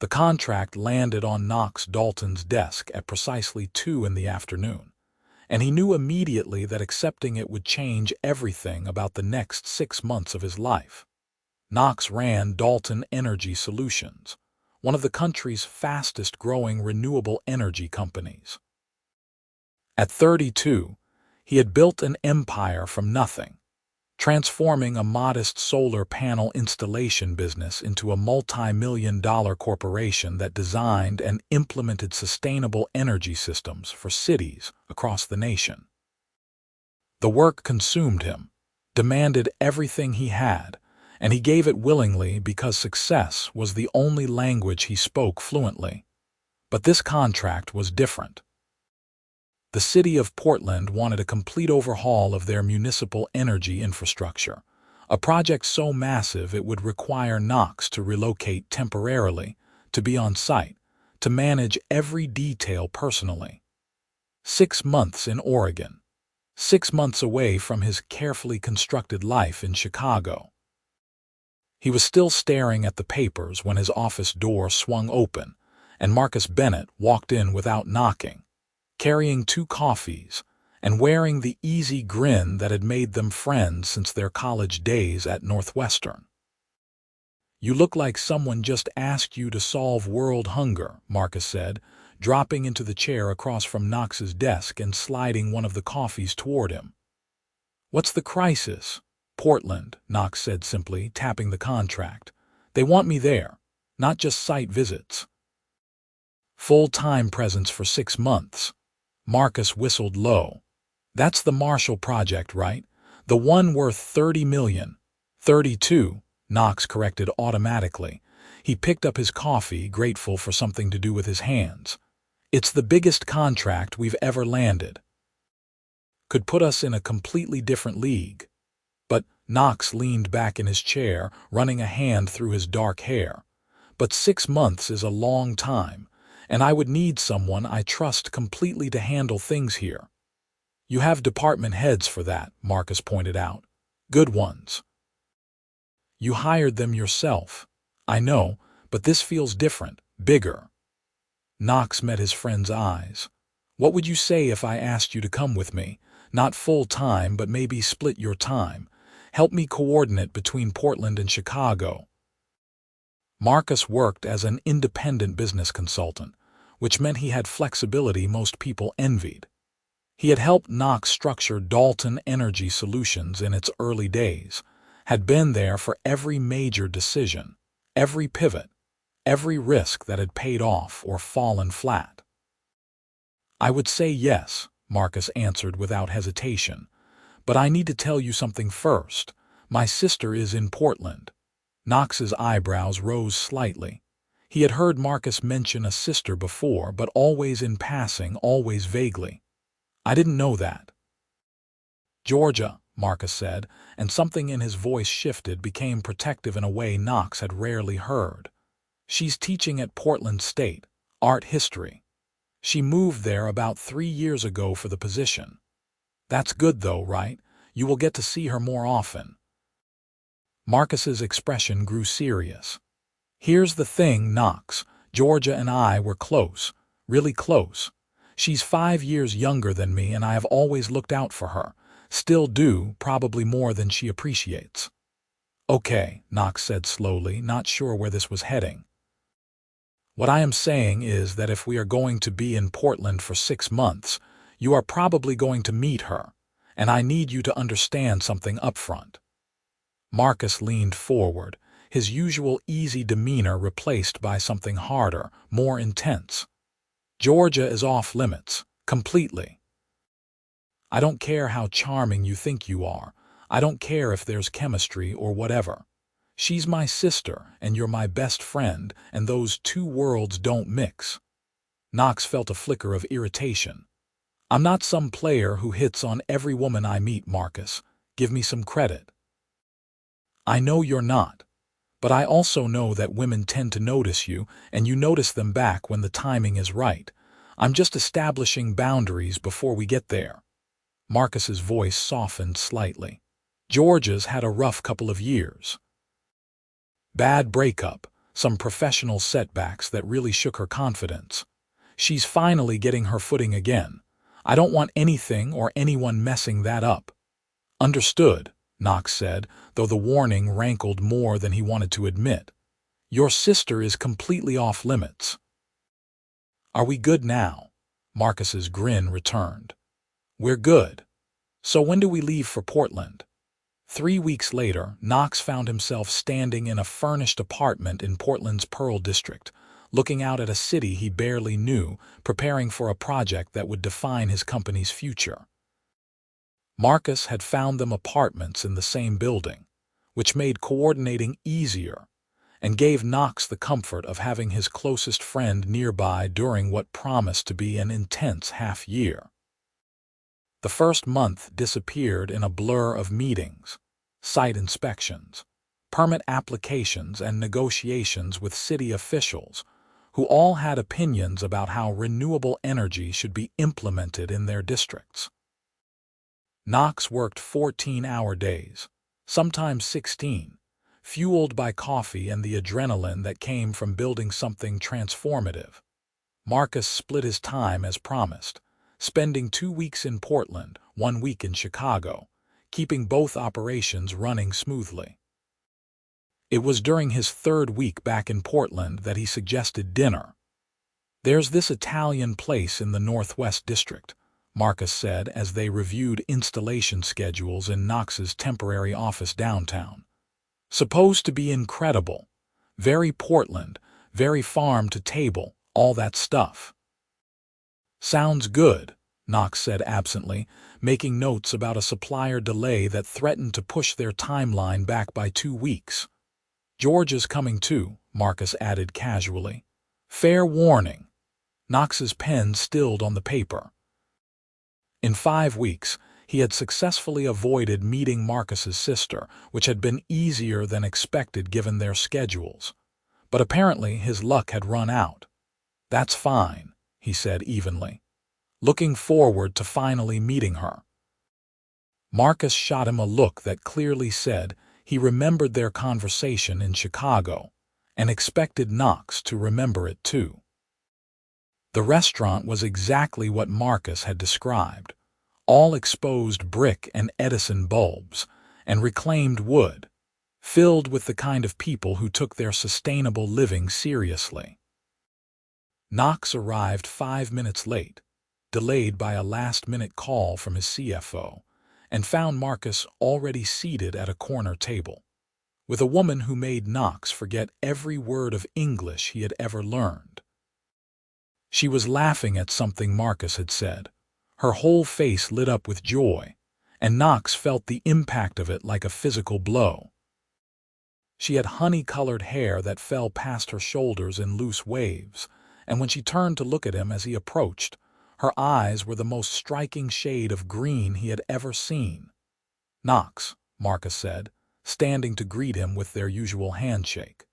The contract landed on Knox Dalton's desk at precisely 2 in the afternoon, and he knew immediately that accepting it would change everything about the next 6 months of his life. Knox ran Dalton Energy Solutions, one of the country's fastest-growing renewable energy companies. At 32, he had built an empire from nothing, transforming a modest solar panel installation business into a multi-million-dollar corporation that designed and implemented sustainable energy systems for cities across the nation. The work consumed him, demanded everything he had, and he gave it willingly because success was the only language he spoke fluently. But this contract was different. The city of Portland wanted a complete overhaul of their municipal energy infrastructure, a project so massive it would require Knox to relocate temporarily, to be on site, to manage every detail personally. 6 months in Oregon, 6 months away from his carefully constructed life in Chicago. He was still staring at the papers when his office door swung open, and Marcus Bennett walked in without knocking, carrying 2 coffees and wearing the easy grin that had made them friends since their college days at Northwestern. "You look like someone just asked you to solve world hunger," Marcus said, dropping into the chair across from Knox's desk and sliding one of the coffees toward him. "What's the crisis?" "Portland," Knox said simply, tapping the contract. "They want me there, not just site visits. Full-time presence for 6 months. Marcus whistled low. "That's the Marshall Project, right? The one worth $30 million. 32, Knox corrected automatically. He picked up his coffee, grateful for something to do with his hands. "It's the biggest contract we've ever landed. Could put us in a completely different league." But Knox leaned back in his chair, running a hand through his dark hair. "But 6 months is a long time, and I would need someone I trust completely to handle things here." "You have department heads for that," Marcus pointed out. "Good ones." "You hired them yourself." "I know, but this feels different, bigger." Knox met his friend's eyes. "What would you say if I asked you to come with me? Not full-time, but maybe split your time. Help me coordinate between Portland and Chicago." Marcus worked as an independent business consultant, which meant he had flexibility most people envied. He had helped Knox structure Dalton Energy Solutions in its early days, had been there for every major decision, every pivot, every risk that had paid off or fallen flat. "I would say yes," Marcus answered without hesitation. "But I need to tell you something first. My sister is in Portland." Knox's eyebrows rose slightly. He had heard Marcus mention a sister before, but always in passing, always vaguely. "I didn't know that." "Georgia," Marcus said, and something in his voice shifted, became protective in a way Knox had rarely heard. "She's teaching at Portland State, art history. She moved there about 3 years ago for the position. That's good though, right? You will get to see her more often." Marcus's expression grew serious. "Here's the thing, Knox. Georgia and I were close, really close. She's 5 years younger than me, and I have always looked out for her. Still do, probably more than she appreciates." "Okay," Knox said slowly, not sure where this was heading. "What I am saying is that if we are going to be in Portland for 6 months, you are probably going to meet her, and I need you to understand something up front." Marcus leaned forward, his usual easy demeanor replaced by something harder, more intense. "Georgia is off limits, completely. I don't care how charming you think you are. I don't care if there's chemistry or whatever. She's my sister, and you're my best friend, and those 2 worlds don't mix." Knox felt a flicker of irritation. "I'm not some player who hits on every woman I meet, Marcus. Give me some credit." "I know you're not. But I also know that women tend to notice you, and you notice them back when the timing is right. I'm just establishing boundaries before we get there." Marcus's voice softened slightly. "Georgia's had a rough couple of years. Bad breakup, some professional setbacks that really shook her confidence. She's finally getting her footing again. I don't want anything or anyone messing that up. Understood, Knox said, though the warning rankled more than he wanted to admit. Your sister is completely off limits. Are we good now? Marcus's grin returned. We're good. So when do we leave for Portland? 3 weeks later, Knox found himself standing in a furnished apartment in Portland's Pearl District, looking out at a city he barely knew, preparing for a project that would define his company's future. Marcus had found them apartments in the same building, which made coordinating easier and gave Knox the comfort of having his closest friend nearby during what promised to be an intense half-year. The first month disappeared in a blur of meetings, site inspections, permit applications, and negotiations with city officials, who all had opinions about how renewable energy should be implemented in their districts. Knox worked 14-hour days, sometimes 16, fueled by coffee and the adrenaline that came from building something transformative. Marcus split his time as promised, spending 2 weeks in Portland, 1 week in Chicago, keeping both operations running smoothly. It was during his 3rd week back in Portland that he suggested dinner. There's this Italian place in the Northwest District, Marcus said as they reviewed installation schedules in Knox's temporary office downtown. Supposed to be incredible. Very Portland, very farm to table, all that stuff. Sounds good, Knox said absently, making notes about a supplier delay that threatened to push their timeline back by 2 weeks. Georgia's coming too, Marcus added casually. Fair warning. Knox's pen stilled on the paper. In 5 weeks, he had successfully avoided meeting Marcus's sister, which had been easier than expected given their schedules. But apparently his luck had run out. That's fine, he said evenly, looking forward to finally meeting her. Marcus shot him a look that clearly said he remembered their conversation in Chicago and expected Knox to remember it too. The restaurant was exactly what Marcus had described, all exposed brick and Edison bulbs and reclaimed wood, filled with the kind of people who took their sustainable living seriously. Knox arrived 5 minutes late, delayed by a last-minute call from his CFO, and found Marcus already seated at a corner table, with a woman who made Knox forget every word of English he had ever learned. She was laughing at something Marcus had said. Her whole face lit up with joy, and Knox felt the impact of it like a physical blow. She had honey-colored hair that fell past her shoulders in loose waves, and when she turned to look at him as he approached, her eyes were the most striking shade of green he had ever seen. Knox, Marcus said, standing to greet him with their usual handshake.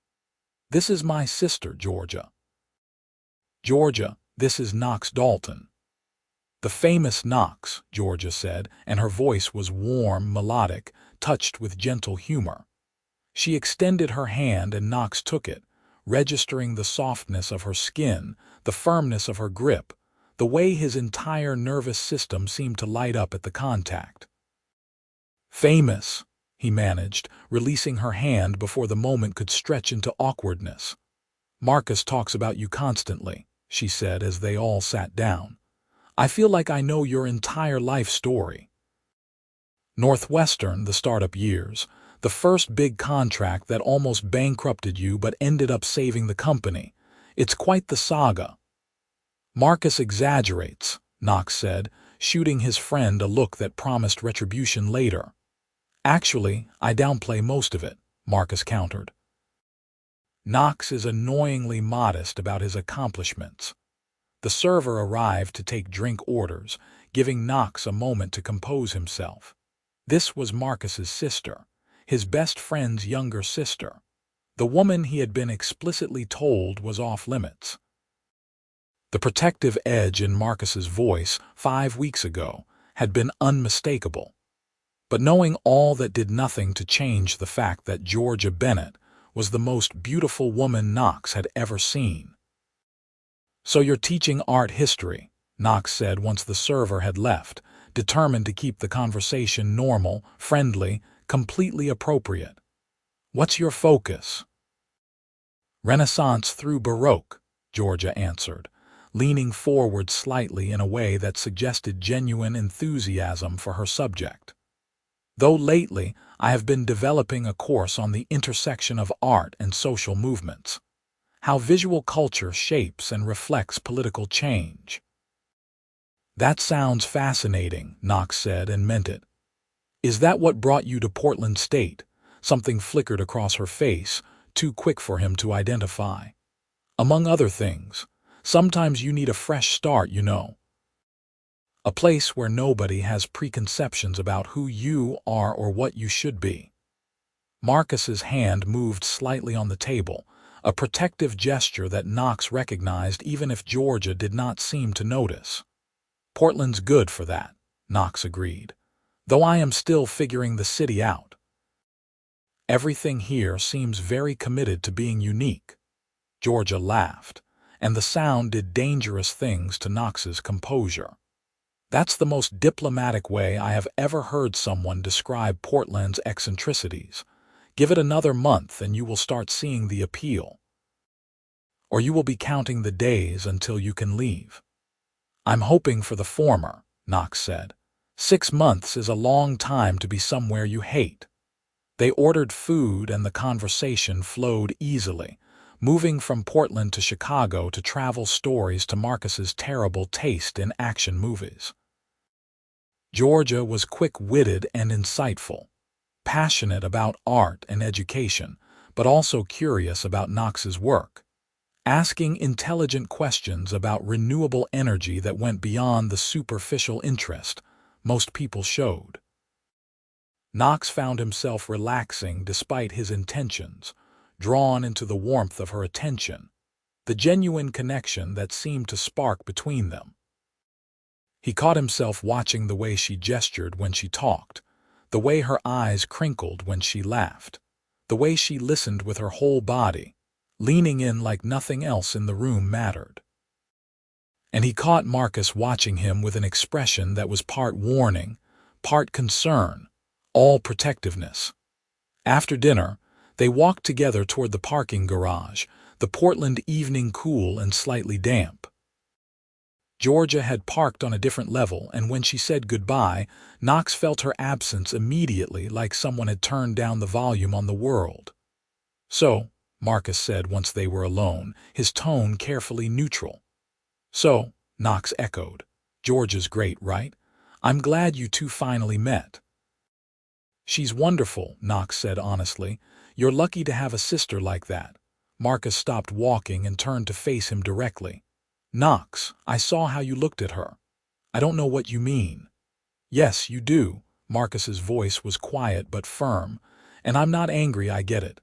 This is my sister, Georgia. Georgia, this is Knox Dalton. The famous Knox, Georgia said, and her voice was warm, melodic, touched with gentle humor. She extended her hand and Knox took it, registering the softness of her skin, the firmness of her grip, the way his entire nervous system seemed to light up at the contact. Famous, he managed, releasing her hand before the moment could stretch into awkwardness. Marcus talks about you constantly, she said as they all sat down. I feel like I know your entire life story. Northwestern, the startup years, the first big contract that almost bankrupted you but ended up saving the company. It's quite the saga. Marcus exaggerates, Knox said, shooting his friend a look that promised retribution later. Actually, I downplay most of it, Marcus countered. Knox is annoyingly modest about his accomplishments. The server arrived to take drink orders, giving Knox a moment to compose himself. This was Marcus's sister, his best friend's younger sister, the woman he had been explicitly told was off limits. The protective edge in Marcus's voice 5 weeks ago had been unmistakable. But knowing all that did nothing to change the fact that Georgia Bennett was the most beautiful woman Knox had ever seen. "So you're teaching art history," Knox said once the server had left, determined to keep the conversation normal, friendly, completely appropriate. "What's your focus?" "Renaissance through Baroque," Georgia answered, leaning forward slightly in a way that suggested genuine enthusiasm for her subject. "Though lately I have been developing a course on the intersection of art and social movements, how visual culture shapes and reflects political change." "That sounds fascinating," Knox said, and meant it. "Is that what brought you to Portland State?" Something flickered across her face, too quick for him to identify. "Among other things, sometimes you need a fresh start, you know. A place where nobody has preconceptions about who you are or what you should be." Marcus's hand moved slightly on the table, a protective gesture that Knox recognized even if Georgia did not seem to notice. "Portland's good for that," Knox agreed, "though I am still figuring the city out. Everything here seems very committed to being unique." Georgia laughed, and the sound did dangerous things to Knox's composure. "That's the most diplomatic way I have ever heard someone describe Portland's eccentricities. Give it another month and you will start seeing the appeal. Or you will be counting the days until you can leave." "I'm hoping for the former," Knox said. 6 months is a long time to be somewhere you hate." They ordered food and the conversation flowed easily, moving from Portland to Chicago to travel stories to Marcus's terrible taste in action movies. Georgia was quick-witted and insightful, passionate about art and education, but also curious about Knox's work, asking intelligent questions about renewable energy that went beyond the superficial interest most people showed. Knox found himself relaxing despite his intentions, drawn into the warmth of her attention, the genuine connection that seemed to spark between them. He caught himself watching the way she gestured when she talked, the way her eyes crinkled when she laughed, the way she listened with her whole body, leaning in like nothing else in the room mattered. And he caught Marcus watching him with an expression that was part warning, part concern, all protectiveness. After dinner, they walked together toward the parking garage, the Portland evening cool and slightly damp. Georgia had parked on a different level, and when she said goodbye, Knox felt her absence immediately, like someone had turned down the volume on the world. "So," Marcus said once they were alone, his tone carefully neutral. "So," Knox echoed. "Georgia's great, right? I'm glad you two finally met." "She's wonderful," Knox said honestly. "You're lucky to have a sister like that." Marcus stopped walking and turned to face him directly. "Knox, I saw how you looked at her. I don't know what you mean." "Yes, you do." Marcus's voice was quiet but firm. "And I'm not angry, I get it.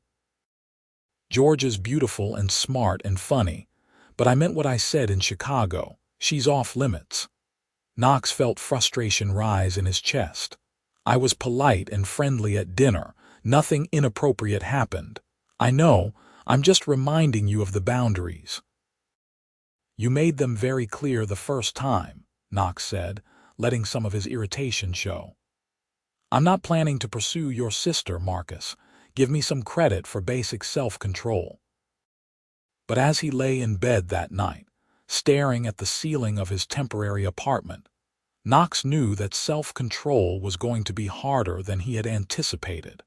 Georgia's beautiful and smart and funny, but I meant what I said in Chicago. She's off limits." Knox felt frustration rise in his chest. "I was polite and friendly at dinner. Nothing inappropriate happened. I know, I'm just reminding you of the boundaries." "You made them very clear the first time," Knox said, letting some of his irritation show. "I'm not planning to pursue your sister, Marcus. Give me some credit for basic self-control." But as he lay in bed that night, staring at the ceiling of his temporary apartment, Knox knew that self-control was going to be harder than he had anticipated.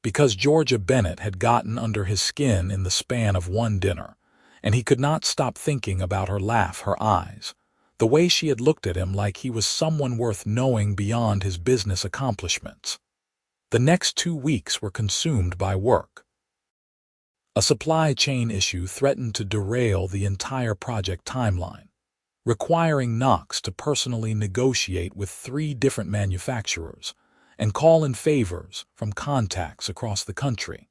Because Georgia Bennett had gotten under his skin in the span of one dinner, and he could not stop thinking about her laugh, her eyes, the way she had looked at him like he was someone worth knowing beyond his business accomplishments. The next 2 weeks were consumed by work. A supply chain issue threatened to derail the entire project timeline, requiring Knox to personally negotiate with 3 different manufacturers and call in favors from contacts across the country.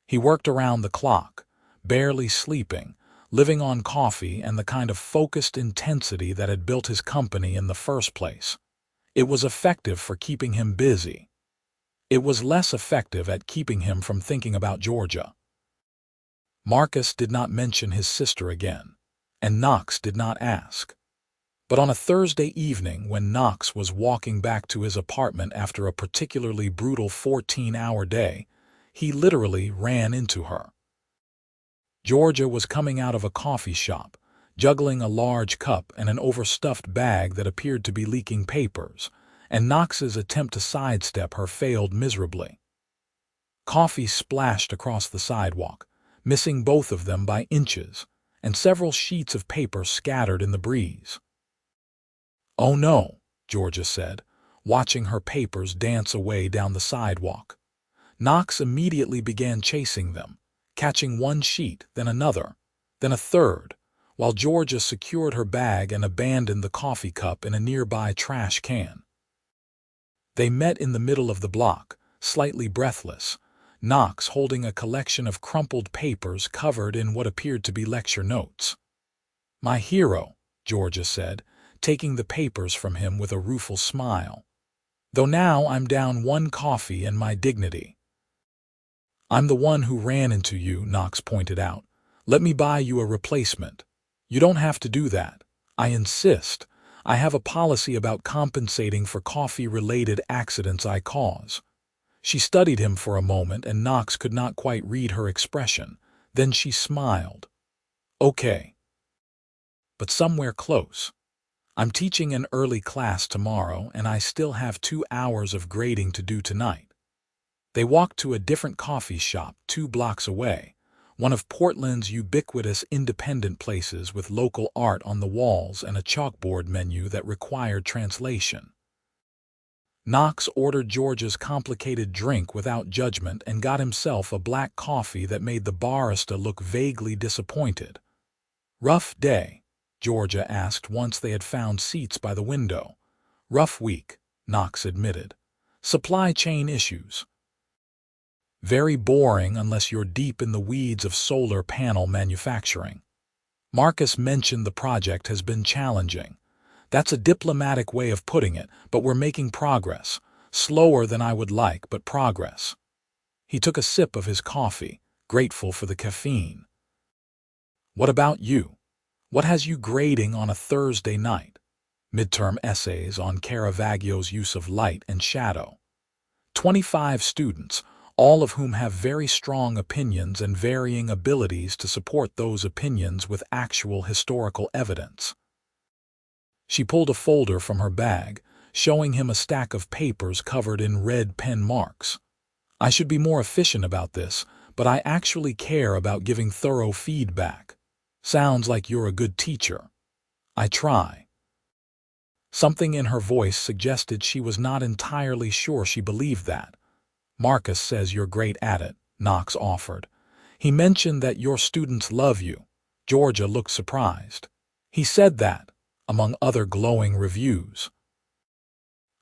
He worked around the clock, barely sleeping, living on coffee and the kind of focused intensity that had built his company in the first place. It was effective for keeping him busy. It was less effective at keeping him from thinking about Georgia. Marcus did not mention his sister again, and Knox did not ask. But on a Thursday evening, when Knox was walking back to his apartment after a particularly brutal 14-hour day, he literally ran into her. Georgia was coming out of a coffee shop, juggling a large cup and an overstuffed bag that appeared to be leaking papers, and Knox's attempt to sidestep her failed miserably. Coffee splashed across the sidewalk, missing both of them by inches, and several sheets of paper scattered in the breeze. "Oh no," Georgia said, watching her papers dance away down the sidewalk. Knox immediately began chasing them, catching one sheet, then another, then a third, while Georgia secured her bag and abandoned the coffee cup in a nearby trash can. They met in the middle of the block, slightly breathless, Knox holding a collection of crumpled papers covered in what appeared to be lecture notes. "My hero," Georgia said, taking the papers from him with a rueful smile. "Though now I'm down one coffee and my dignity." "I'm the one who ran into you," Knox pointed out. "Let me buy you a replacement." "You don't have to do that. I insist. I have a policy about compensating for coffee-related accidents I cause." She studied him for a moment, and Knox could not quite read her expression. Then she smiled. "Okay. But somewhere close. I'm teaching an early class tomorrow, and I still have 2 hours of grading to do tonight." They walked to a different coffee shop 2 blocks away, one of Portland's ubiquitous independent places with local art on the walls and a chalkboard menu that required translation. Knox ordered Georgia's complicated drink without judgment and got himself a black coffee that made the barista look vaguely disappointed. "Rough day?" Georgia asked once they had found seats by the window. "Rough week," Knox admitted. "Supply chain issues." "Very boring unless you're deep in the weeds of solar panel manufacturing." Marcus mentioned the project has been challenging. "That's a diplomatic way of putting it, but we're making progress. Slower than I would like, but progress." He took a sip of his coffee, grateful for the caffeine. "What about you? What has you grading on a Thursday night?" Midterm essays on Caravaggio's use of light and shadow. 25 students, all of whom have very strong opinions and varying abilities to support those opinions with actual historical evidence. She pulled a folder from her bag, showing him a stack of papers covered in red pen marks. "I should be more efficient about this, but I actually care about giving thorough feedback." "Sounds like you're a good teacher." "I try." Something in her voice suggested she was not entirely sure she believed that. "Marcus says you're great at it," Knox offered. "He mentioned that your students love you." Georgia looked surprised. "He said that, among other glowing reviews."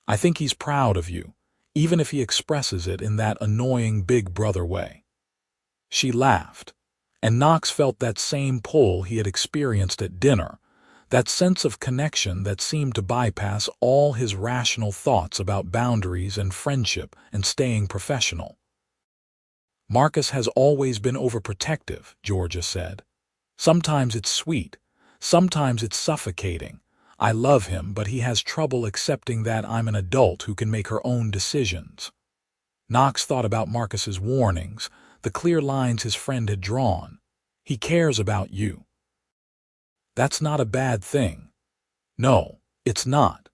"I think he's proud of you, even if he expresses it in that annoying big brother way." She laughed, and Knox felt that same pull he had experienced at dinner, that sense of connection that seemed to bypass all his rational thoughts about boundaries and friendship and staying professional. "Marcus has always been overprotective," Georgia said. "Sometimes it's sweet, sometimes it's suffocating. I love him, but he has trouble accepting that I'm an adult who can make her own decisions." Knox thought about Marcus's warnings, the clear lines his friend had drawn. "He cares about you." "That's not a bad thing." "No, it's not.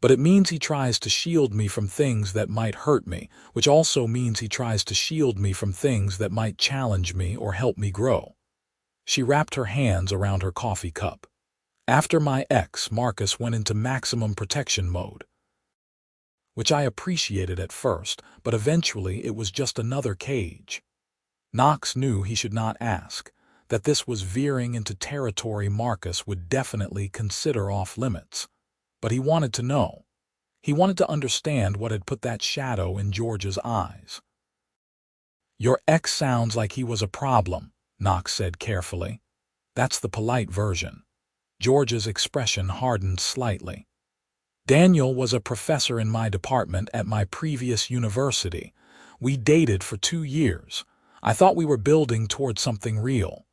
But it means he tries to shield me from things that might hurt me, which also means he tries to shield me from things that might challenge me or help me grow." She wrapped her hands around her coffee cup. "After my ex, Marcus went into maximum protection mode, which I appreciated at first, but eventually it was just another cage." Knox knew he should not ask, that this was veering into territory Marcus would definitely consider off-limits. But he wanted to know. He wanted to understand what had put that shadow in George's eyes. "Your ex sounds like he was a problem," Knox said carefully. "That's the polite version." George's expression hardened slightly. "Daniel was a professor in my department at my previous university, We dated for 2 years. I thought we were building towards something real.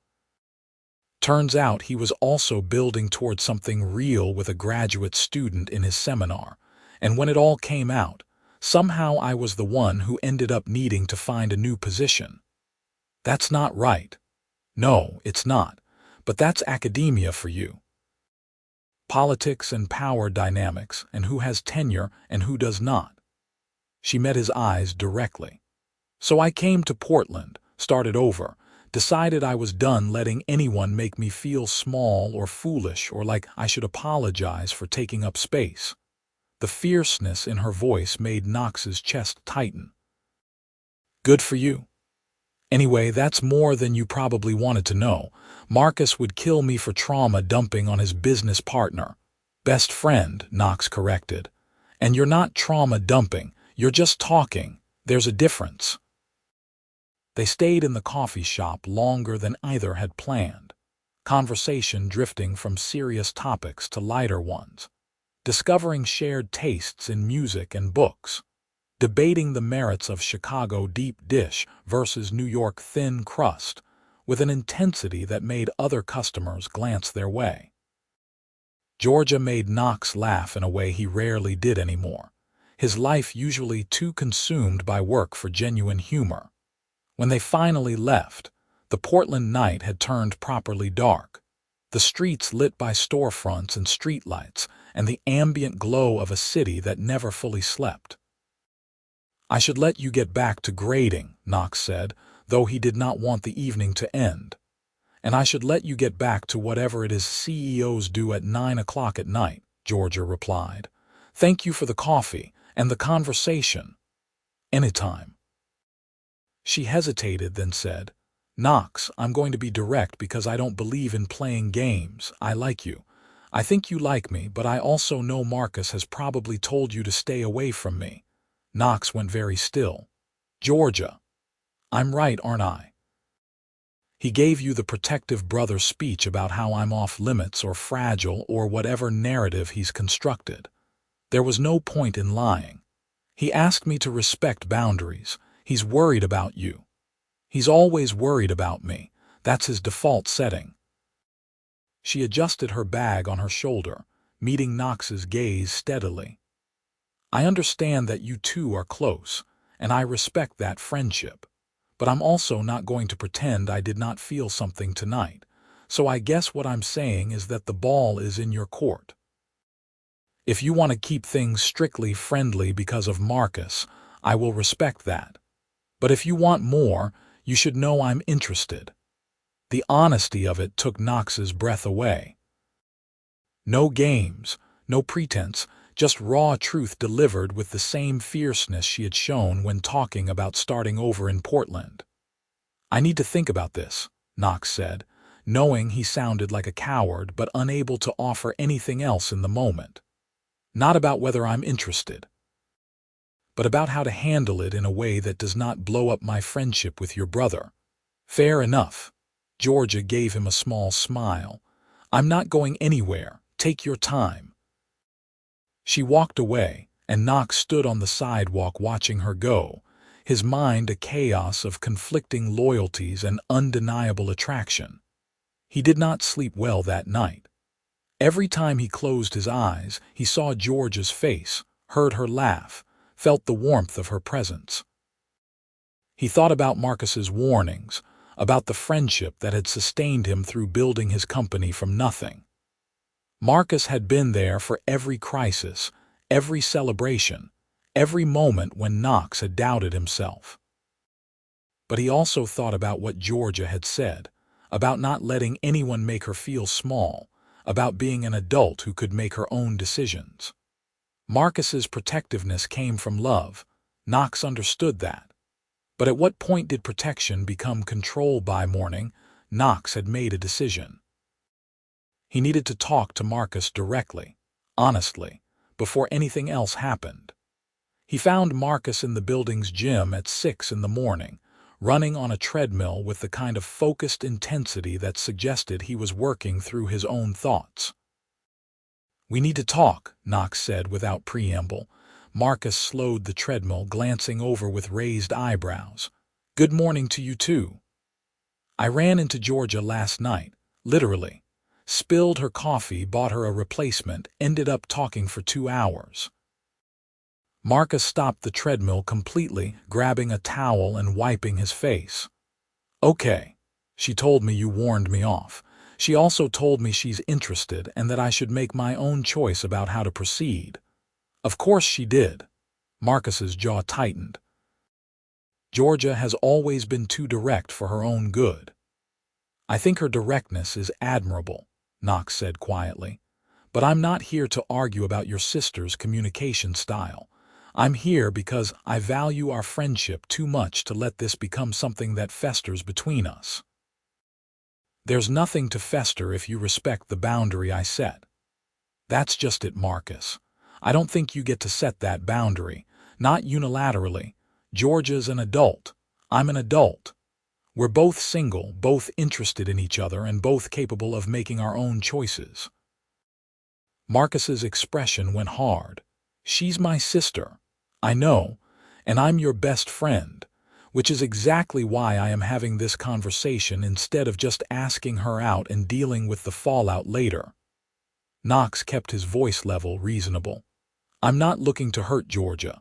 Turns out he was also building towards something real with a graduate student in his seminar, and when it all came out, somehow I was the one who ended up needing to find a new position. That's not right. No, it's not. But that's academia for you. Politics and power dynamics, and who has tenure and who does not. She met his eyes directly. So I came to Portland, started over, decided I was done letting anyone make me feel small or foolish or like I should apologize for taking up space. The fierceness in her voice made Knox's chest tighten. Good for you. Anyway, that's more than you probably wanted to know. Marcus would kill me for trauma dumping on his business partner. Best friend, Knox corrected. And you're not trauma dumping, you're just talking. There's a difference. They stayed in the coffee shop longer than either had planned, conversation drifting from serious topics to lighter ones, discovering shared tastes in music and books, debating the merits of Chicago deep dish versus New York thin crust with an intensity that made other customers glance their way. Georgia made Knox laugh in a way he rarely did anymore, his life usually too consumed by work for genuine humor. When they finally left, the Portland night had turned properly dark, the streets lit by storefronts and streetlights, and the ambient glow of a city that never fully slept. I should let you get back to grading, Knox said, though he did not want the evening to end. And I should let you get back to whatever it is CEOs do at 9 o'clock at night, Georgia replied. Thank you for the coffee and the conversation. Anytime. She hesitated, then said, Knox, I'm going to be direct because I don't believe in playing games. I like you. I think you like me, but I also know Marcus has probably told you to stay away from me. Knox went very still. Georgia. I'm right, aren't I? He gave you the protective brother speech about how I'm off limits or fragile or whatever narrative he's constructed. There was no point in lying. He asked me to respect boundaries. He's worried about you. He's always worried about me. That's his default setting. She adjusted her bag on her shoulder, meeting Knox's gaze steadily. I understand that you two are close, and I respect that friendship. But I'm also not going to pretend I did not feel something tonight. So I guess what I'm saying is that the ball is in your court. If you want to keep things strictly friendly because of Marcus, I will respect that. But if you want more, you should know I'm interested. The honesty of it took Knox's breath away. No games, no pretense, just raw truth delivered with the same fierceness she had shown when talking about starting over in Portland. I need to think about this, Knox said, knowing he sounded like a coward but unable to offer anything else in the moment. Not about whether I'm interested, but about how to handle it in a way that does not blow up my friendship with your brother. Fair enough. Georgia gave him a small smile. I'm not going anywhere. Take your time. She walked away, and Knox stood on the sidewalk watching her go, his mind a chaos of conflicting loyalties and undeniable attraction. He did not sleep well that night. Every time he closed his eyes, he saw Georgia's face, heard her laugh, felt the warmth of her presence. He thought about Marcus's warnings, about the friendship that had sustained him through building his company from nothing. Marcus had been there for every crisis, every celebration, every moment when Knox had doubted himself. But he also thought about what Georgia had said, about not letting anyone make her feel small, about being an adult who could make her own decisions. Marcus's protectiveness came from love. Knox understood that. But at what point did protection become control? By morning, Knox had made a decision. He needed to talk to Marcus directly, honestly, before anything else happened. He found Marcus in the building's gym at 6 in the morning, running on a treadmill with the kind of focused intensity that suggested he was working through his own thoughts. We need to talk, Knox said without preamble. Marcus slowed the treadmill, glancing over with raised eyebrows. "Good morning to you too. I ran into Georgia last night, literally. Spilled her coffee, bought her a replacement, ended up talking for 2 hours." Marcus stopped the treadmill completely, grabbing a towel and wiping his face. "Okay. She told me you warned me off. She also told me she's interested and that I should make my own choice about how to proceed." "Of course she did." Marcus's jaw tightened. "Georgia has always been too direct for her own good." "I think her directness is admirable," Knox said quietly. "But I'm not here to argue about your sister's communication style. I'm here because I value our friendship too much to let this become something that festers between us." "There's nothing to fester if you respect the boundary I set." "That's just it, Marcus. I don't think you get to set that boundary, not unilaterally. Georgia's an adult. I'm an adult. We're both single, both interested in each other, and both capable of making our own choices." Marcus's expression went hard. "She's my sister. I know, and I'm your best friend, which is exactly why I am having this conversation instead of just asking her out and dealing with the fallout later." Knox kept his voice level, reasonable. "I'm not looking to hurt Georgia.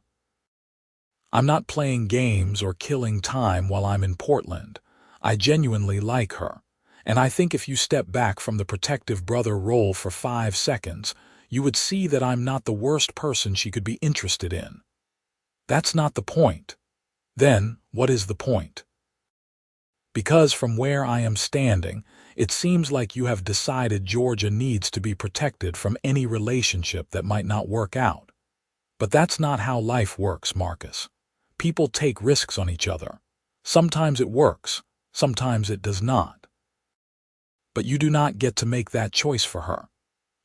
I'm not playing games or killing time while I'm in Portland. I genuinely like her, and I think if you step back from the protective brother role for 5 seconds, you would see that I'm not the worst person she could be interested in." "That's not the point." "Then, what is the point?" "Because from where I am standing, it seems like you have decided Georgia needs to be protected from any relationship that might not work out. But that's not how life works, Marcus. People take risks on each other. Sometimes it works, sometimes it does not. But you do not get to make that choice for her."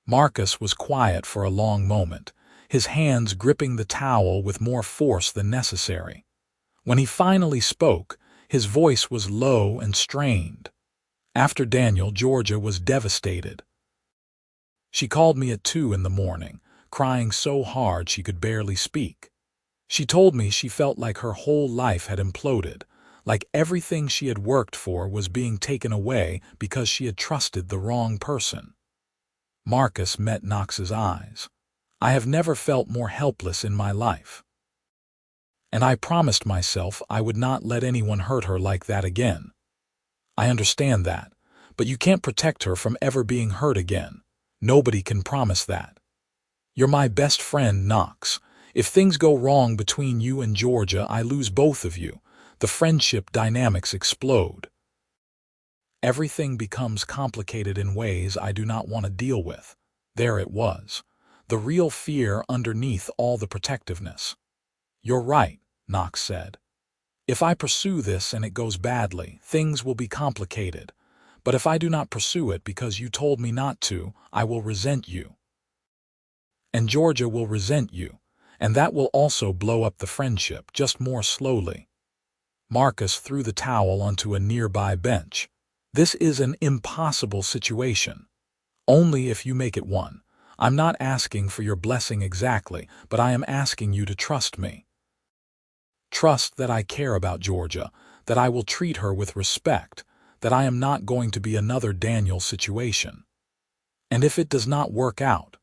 Marcus was quiet for a long moment, his hands gripping the towel with more force than necessary. When he finally spoke, his voice was low and strained. "After Daniel, Georgia was devastated. She called me at 2 in the morning, crying so hard she could barely speak. She told me she felt like her whole life had imploded, like everything she had worked for was being taken away because she had trusted the wrong person." Marcus met Knox's eyes. "I have never felt more helpless in my life. And I promised myself I would not let anyone hurt her like that again." "I understand that, but you can't protect her from ever being hurt again. Nobody can promise that. You're my best friend, Knox. If things go wrong between you and Georgia, I lose both of you. The friendship dynamics explode. Everything becomes complicated in ways I do not want to deal with." There it was, the real fear underneath all the protectiveness. "You're right," Knox said. "If I pursue this and it goes badly, things will be complicated. But if I do not pursue it because you told me not to, I will resent you. And Georgia will resent you, and that will also blow up the friendship, just more slowly." Marcus threw the towel onto a nearby bench. "This is an impossible situation. Only if you make it one. I'm not asking for your blessing exactly, but I am asking you to trust me. Trust that I care about Georgia, that I will treat her with respect, that I am not going to be another Daniel situation. And if it does not work out,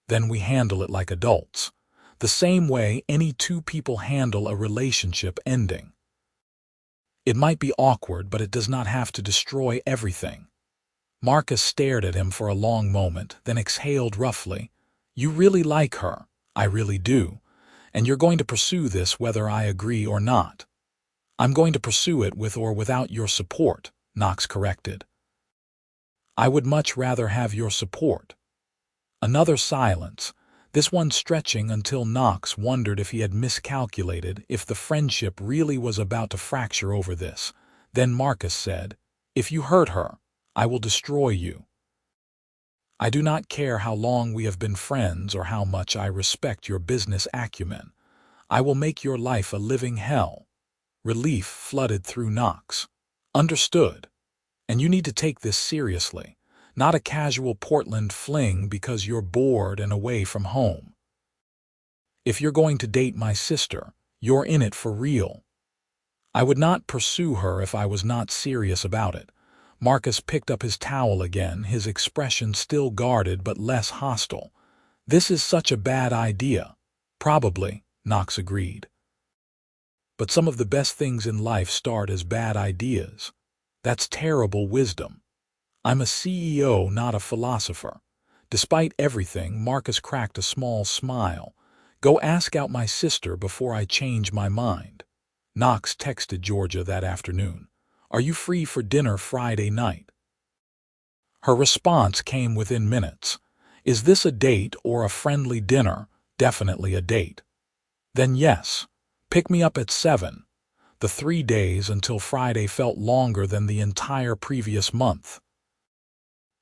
then we handle it like adults, the same way any two people handle a relationship ending. It might be awkward, but it does not have to destroy everything." Marcus stared at him for a long moment, then exhaled roughly. "You really like her. I really do. And you're going to pursue this whether I agree or not." "I'm going to pursue it with or without your support," Knox corrected. "I would much rather have your support." Another silence, this one stretching until Knox wondered if he had miscalculated, if the friendship really was about to fracture over this. Then Marcus said, "If you hurt her, I will destroy you. I do not care how long we have been friends or how much I respect your business acumen. I will make your life a living hell." Relief flooded through Knox. "Understood. And you need to take this seriously. Not a casual Portland fling because you're bored and away from home. If you're going to date my sister, you're in it for real. I would not pursue her if I was not serious about it. Marcus picked up his towel again, his expression still guarded but less hostile. This is such a bad idea. Probably, Knox agreed. But some of the best things in life start as bad ideas. That's terrible wisdom. I'm a CEO, not a philosopher. Despite everything, Marcus cracked a small smile. Go ask out my sister before I change my mind. Knox texted Georgia that afternoon. Are you free for dinner Friday night? Her response came within minutes. Is this a date or a friendly dinner? Definitely a date. Then yes. Pick me up at 7. The 3 days until Friday felt longer than the entire previous month.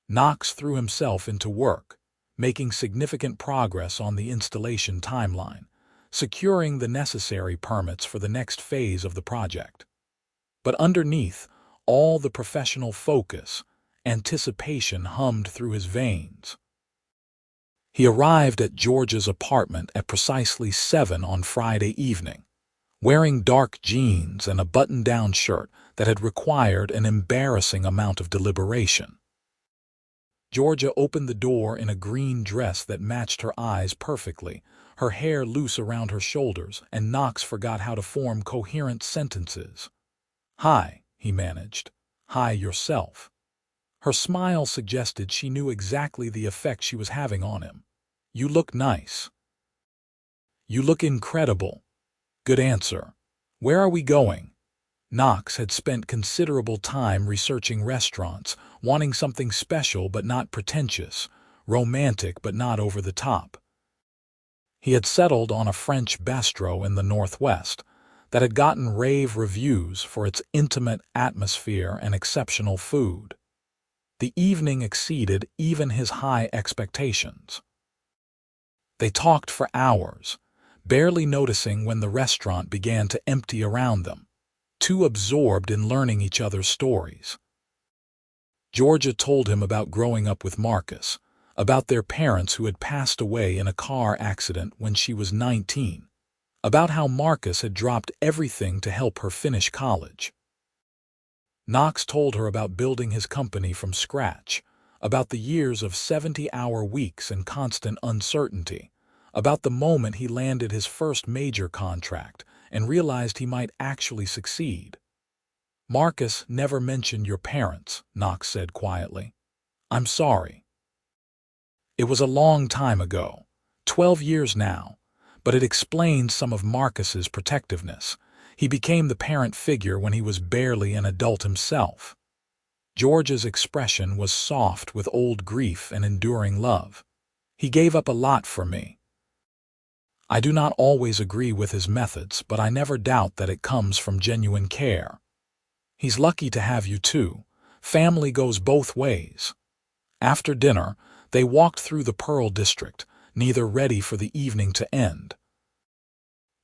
Knox threw himself into work, making significant progress on the installation timeline, securing the necessary permits for the next phase of the project. But underneath, all the professional focus, anticipation hummed through his veins. He arrived at Georgia's apartment at precisely 7 on Friday evening, wearing dark jeans and a button-down shirt that had required an embarrassing amount of deliberation. Georgia opened the door in a green dress that matched her eyes perfectly, her hair loose around her shoulders, and Knox forgot how to form coherent sentences. Hi, he managed. Hi yourself. Her smile suggested she knew exactly the effect she was having on him. You look nice. You look incredible. Good answer. Where are we going? Knox had spent considerable time researching restaurants, wanting something special but not pretentious, romantic but not over the top. He had settled on a French bistro in the Northwest that had gotten rave reviews for its intimate atmosphere and exceptional food. The evening exceeded even his high expectations. They talked for hours, barely noticing when the restaurant began to empty around them, too absorbed in learning each other's stories. Georgia told him about growing up with Marcus, about their parents who had passed away in a car accident when she was 19, about how Marcus had dropped everything to help her finish college. Knox told her about building his company from scratch, about the years of 70-hour weeks and constant uncertainty, about the moment he landed his first major contract and realized he might actually succeed. Marcus never mentioned your parents, Knox said quietly. I'm sorry. It was a long time ago, 12 years now, but it explains some of Marcus's protectiveness. He became the parent figure when he was barely an adult himself. George's expression was soft with old grief and enduring love. He gave up a lot for me. I do not always agree with his methods, but I never doubt that it comes from genuine care. He's lucky to have you too. Family goes both ways. After dinner, they walked through the Pearl District, neither ready for the evening to end.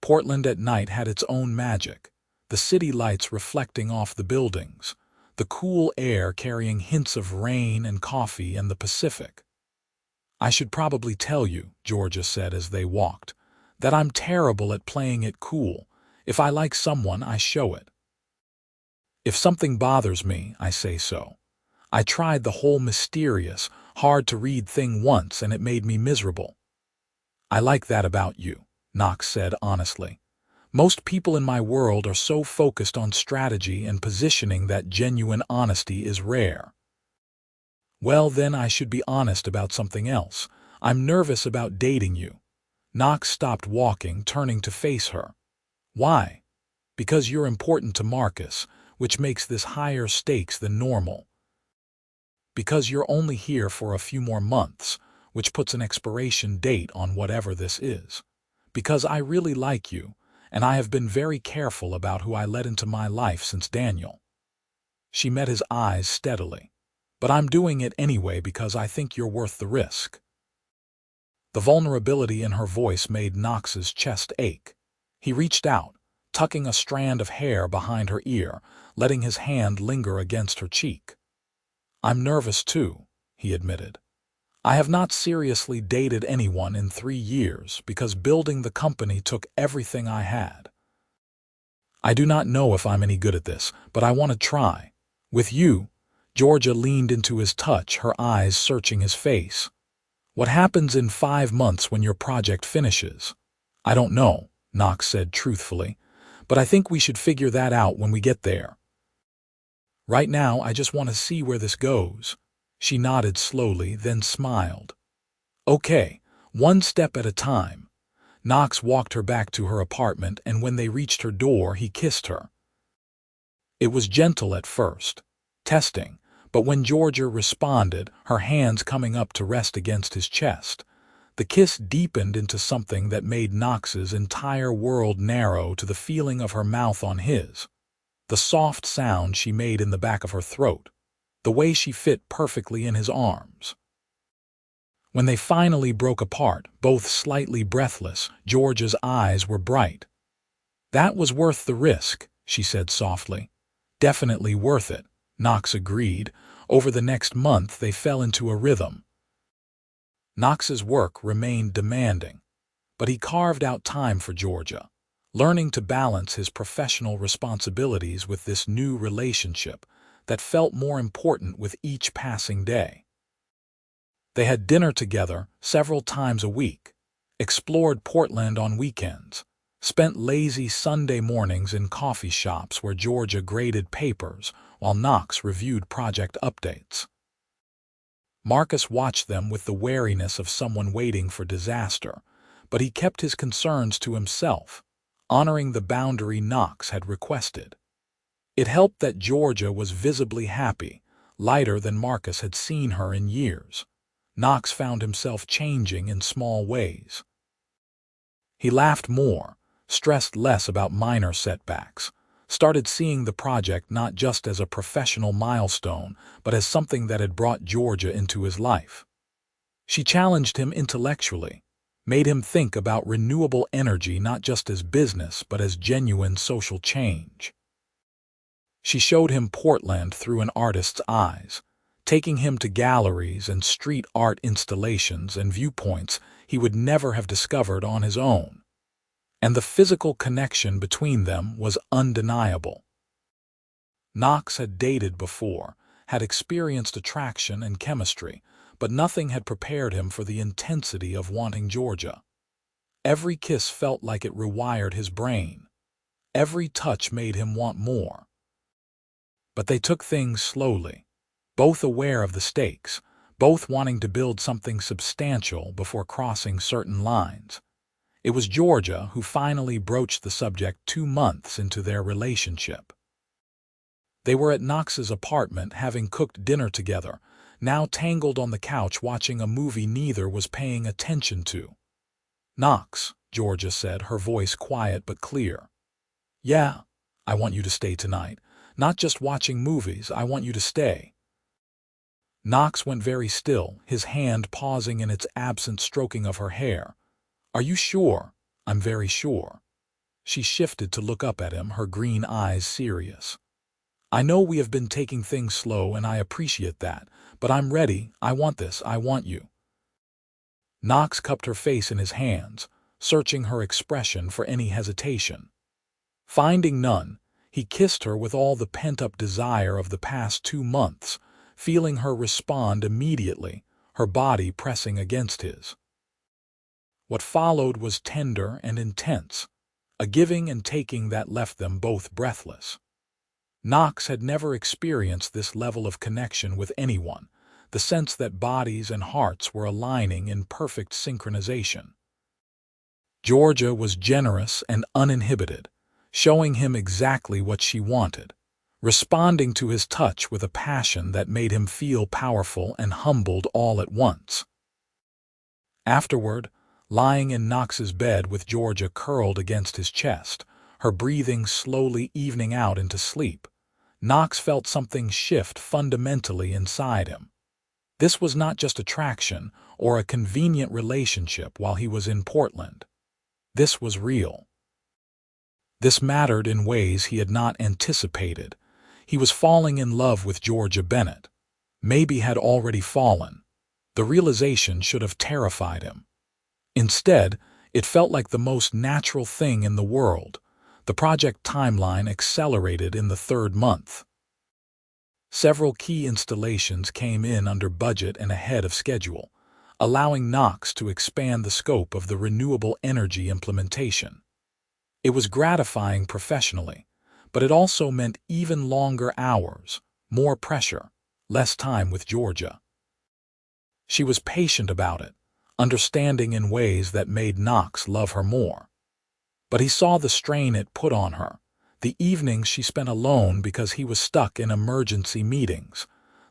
Portland at night had its own magic, the city lights reflecting off the buildings, the cool air carrying hints of rain and coffee and the Pacific. I should probably tell you, Georgia said as they walked, that I'm terrible at playing it cool. If I like someone, I show it. If something bothers me, I say so. I tried the whole mysterious, hard-to-read thing once and it made me miserable. I like that about you, Knox said honestly. Most people in my world are so focused on strategy and positioning that genuine honesty is rare. Well, then I should be honest about something else. I'm nervous about dating you. Knox stopped walking, turning to face her. Why? Because you're important to Marcus, which makes this higher stakes than normal. Because you're only here for a few more months, which puts an expiration date on whatever this is. Because I really like you, and I have been very careful about who I let into my life since Daniel. She met his eyes steadily. But I'm doing it anyway because I think you're worth the risk. The vulnerability in her voice made Knox's chest ache. He reached out, tucking a strand of hair behind her ear, letting his hand linger against her cheek. I'm nervous too, he admitted. I have not seriously dated anyone in 3 years because building the company took everything I had. I do not know if I'm any good at this, but I want to try. With you, Georgia leaned into his touch, her eyes searching his face. What happens in 5 months when your project finishes? I don't know, Knox said truthfully, but I think we should figure that out when we get there. Right now, I just want to see where this goes. She nodded slowly, then smiled. Okay, one step at a time. Knox walked her back to her apartment, and when they reached her door, he kissed her. It was gentle at first, testing, but when Georgia responded, her hands coming up to rest against his chest, the kiss deepened into something that made Knox's entire world narrow to the feeling of her mouth on his, the soft sound she made in the back of her throat, the way she fit perfectly in his arms. When they finally broke apart, both slightly breathless, Georgia's eyes were bright. That was worth the risk, she said softly. Definitely worth it, Knox agreed. Over the next month they fell into a rhythm. Knox's work remained demanding, but he carved out time for Georgia, learning to balance his professional responsibilities with this new relationship that felt more important with each passing day. They had dinner together several times a week, explored Portland on weekends, spent lazy Sunday mornings in coffee shops where Georgia graded papers while Knox reviewed project updates. Marcus watched them with the wariness of someone waiting for disaster, but he kept his concerns to himself, honoring the boundary Knox had requested. It helped that Georgia was visibly happy, lighter than Marcus had seen her in years. Knox found himself changing in small ways. He laughed more, stressed less about minor setbacks, started seeing the project not just as a professional milestone, but as something that had brought Georgia into his life. She challenged him intellectually, made him think about renewable energy not just as business but as genuine social change. She showed him Portland through an artist's eyes, taking him to galleries and street art installations and viewpoints he would never have discovered on his own. And the physical connection between them was undeniable. Knox had dated before, had experienced attraction and chemistry, but nothing had prepared him for the intensity of wanting Georgia. Every kiss felt like it rewired his brain. Every touch made him want more. But they took things slowly, both aware of the stakes, both wanting to build something substantial before crossing certain lines. It was Georgia who finally broached the subject 2 months into their relationship. They were at Knox's apartment having cooked dinner together, now tangled on the couch watching a movie neither was paying attention to. "Knox," Georgia said, her voice quiet but clear. "Yeah, I want you to stay tonight. Not just watching movies, I want you to stay." Knox went very still, his hand pausing in its absent stroking of her hair. "Are you sure?" "I'm very sure." She shifted to look up at him, her green eyes serious. "I know we have been taking things slow and I appreciate that, but I'm ready. I want this. I want you." Knox cupped her face in his hands, searching her expression for any hesitation. Finding none, he kissed her with all the pent-up desire of the past 2 months, feeling her respond immediately, her body pressing against his. What followed was tender and intense, a giving and taking that left them both breathless. Knox had never experienced this level of connection with anyone, the sense that bodies and hearts were aligning in perfect synchronization. Georgia was generous and uninhibited, showing him exactly what she wanted, responding to his touch with a passion that made him feel powerful and humbled all at once. Afterward, lying in Knox's bed with Georgia curled against his chest, her breathing slowly evening out into sleep, Knox felt something shift fundamentally inside him. This was not just attraction or a convenient relationship while he was in Portland. This was real. This mattered in ways he had not anticipated. He was falling in love with Georgia Bennett. Maybe had already fallen. The realization should have terrified him. Instead, it felt like the most natural thing in the world. The project timeline accelerated in the third month. Several key installations came in under budget and ahead of schedule, allowing Knox to expand the scope of the renewable energy implementation. It was gratifying professionally, but it also meant even longer hours, more pressure, less time with Georgia. She was patient about it, understanding in ways that made Knox love her more. But he saw the strain it put on her, the evenings she spent alone because he was stuck in emergency meetings,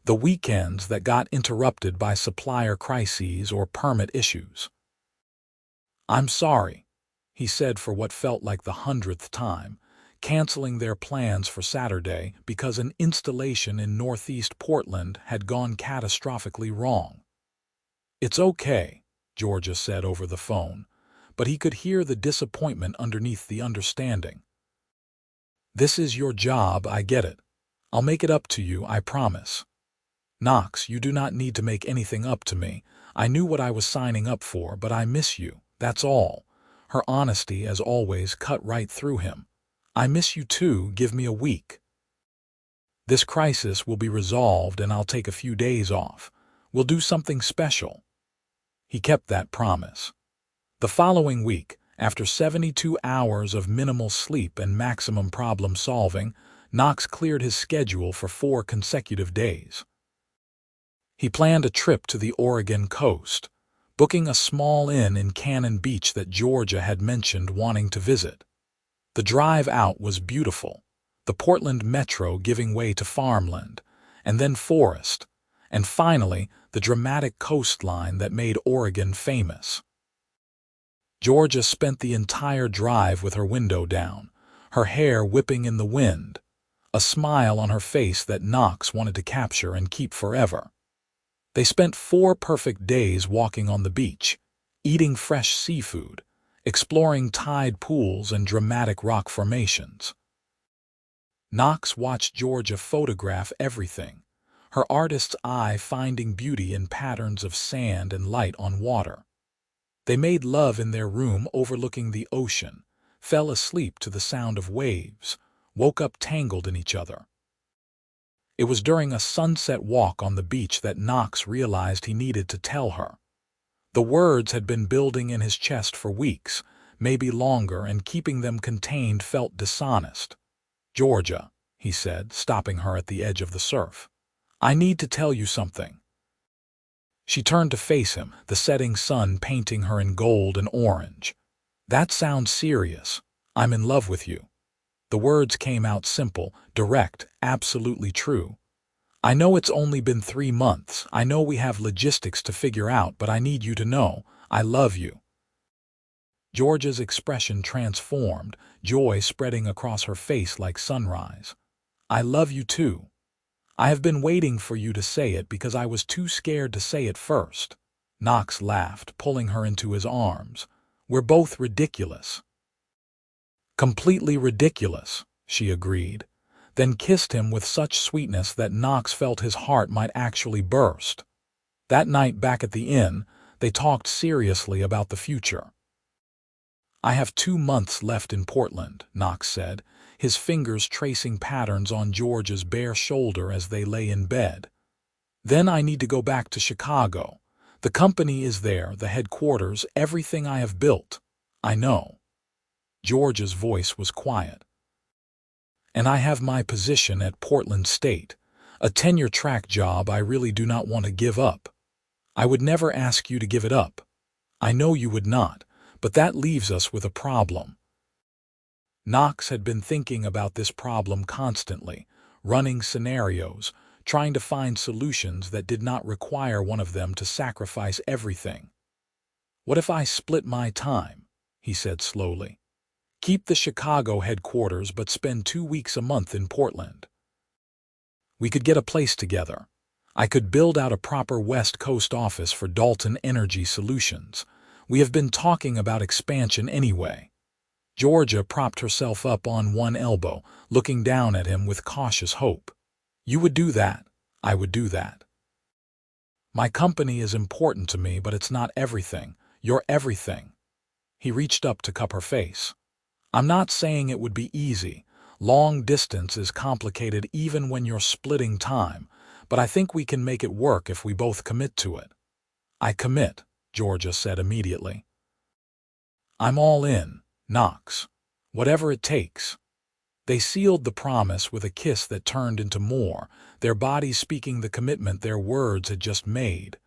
the weekends that got interrupted by supplier crises or permit issues. "I'm sorry," he said for what felt like the 100th time, canceling their plans for Saturday because an installation in Northeast Portland had gone catastrophically wrong. "It's okay," Georgia said over the phone, but he could hear the disappointment underneath the understanding. "This is your job, I get it. I'll make it up to you, I promise." "Knox, you do not need to make anything up to me. I knew what I was signing up for, but I miss you, that's all." Her honesty, as always, cut right through him. "I miss you too, give me a week. This crisis will be resolved and I'll take a few days off. We'll do something special." He kept that promise. The following week, after 72 hours of minimal sleep and maximum problem solving, Knox cleared his schedule for 4 consecutive days. He planned a trip to the Oregon coast, booking a small inn in Cannon Beach that Georgia had mentioned wanting to visit. The drive out was beautiful, the Portland metro giving way to farmland, and then forest, and finally the dramatic coastline that made Oregon famous. Georgia spent the entire drive with her window down, her hair whipping in the wind, a smile on her face that Knox wanted to capture and keep forever. They spent 4 perfect days walking on the beach, eating fresh seafood, exploring tide pools and dramatic rock formations. Knox watched Georgia photograph everything, her artist's eye finding beauty in patterns of sand and light on water. They made love in their room overlooking the ocean, fell asleep to the sound of waves, woke up tangled in each other. It was during a sunset walk on the beach that Knox realized he needed to tell her. The words had been building in his chest for weeks, maybe longer, and keeping them contained felt dishonest. "Georgia," he said, stopping her at the edge of the surf, "I need to tell you something." She turned to face him, the setting sun painting her in gold and orange. "That sounds serious. I'm in love with you." The words came out simple, direct, absolutely true. "I know it's only been 3 months. I know we have logistics to figure out, but I need you to know, I love you." Georgia's expression transformed, joy spreading across her face like sunrise. "I love you too. I have been waiting for you to say it because I was too scared to say it first." Knox laughed, pulling her into his arms. "We're both ridiculous." "Completely ridiculous," she agreed, then kissed him with such sweetness that Knox felt his heart might actually burst. That night back at the inn, they talked seriously about the future. "I have 2 months left in Portland," Knox said, his fingers tracing patterns on Georgia's bare shoulder as they lay in bed. "Then I need to go back to Chicago. The company is there, the headquarters, everything I have built. I know." Georgia's voice was quiet. "And I have my position at Portland State, a tenure-track job I really do not want to give up. I would never ask you to give it up. I know you would not, but that leaves us with a problem." Knox had been thinking about this problem constantly, running scenarios, trying to find solutions that did not require one of them to sacrifice everything. "What if I split my time?" he said slowly. "Keep the Chicago headquarters but spend 2 weeks a month in Portland. We could get a place together. I could build out a proper West Coast office for Dalton Energy Solutions. We have been talking about expansion anyway." Georgia propped herself up on one elbow, looking down at him with cautious hope. "You would do that. I would do that." My company is important to me, but it's not everything. You're everything. He reached up to cup her face. I'm not saying it would be easy. Long distance is complicated even when you're splitting time, but I think we can make it work if we both commit to it. I commit, Georgia said immediately. I'm all in, Knox. Whatever it takes. They sealed the promise with a kiss that turned into more, their bodies speaking the commitment their words had just made.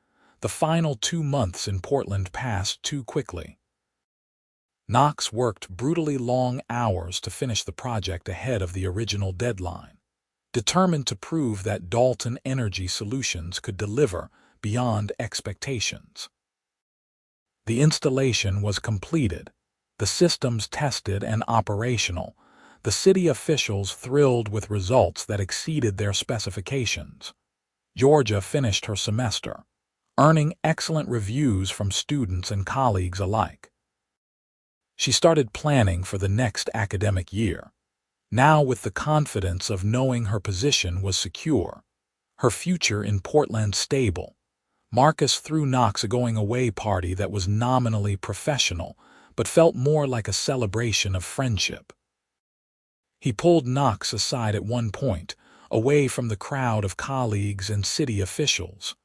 The final 2 months in Portland passed too quickly. Knox worked brutally long hours to finish the project ahead of the original deadline, determined to prove that Dalton Energy Solutions could deliver beyond expectations. The installation was completed, the systems tested and operational, the city officials thrilled with results that exceeded their specifications. Georgia finished her semester, earning excellent reviews from students and colleagues alike. She started planning for the next academic year, now with the confidence of knowing her position was secure, her future in Portland stable. Marcus threw Knox a going-away party that was nominally professional, but felt more like a celebration of friendship. He pulled Knox aside at one point, away from the crowd of colleagues and city officials.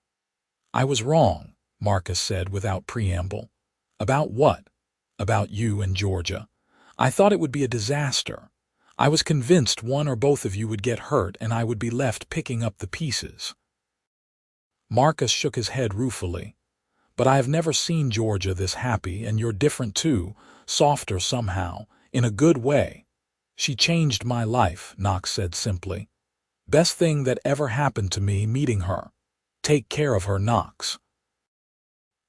I was wrong, Marcus said without preamble. About what? About you and Georgia. I thought it would be a disaster. I was convinced one or both of you would get hurt and I would be left picking up the pieces. Marcus shook his head ruefully. But I have never seen Georgia this happy, and you're different too, softer somehow, in a good way. She changed my life, Knox said simply. Best thing that ever happened to me meeting her. Take care of her, Knox.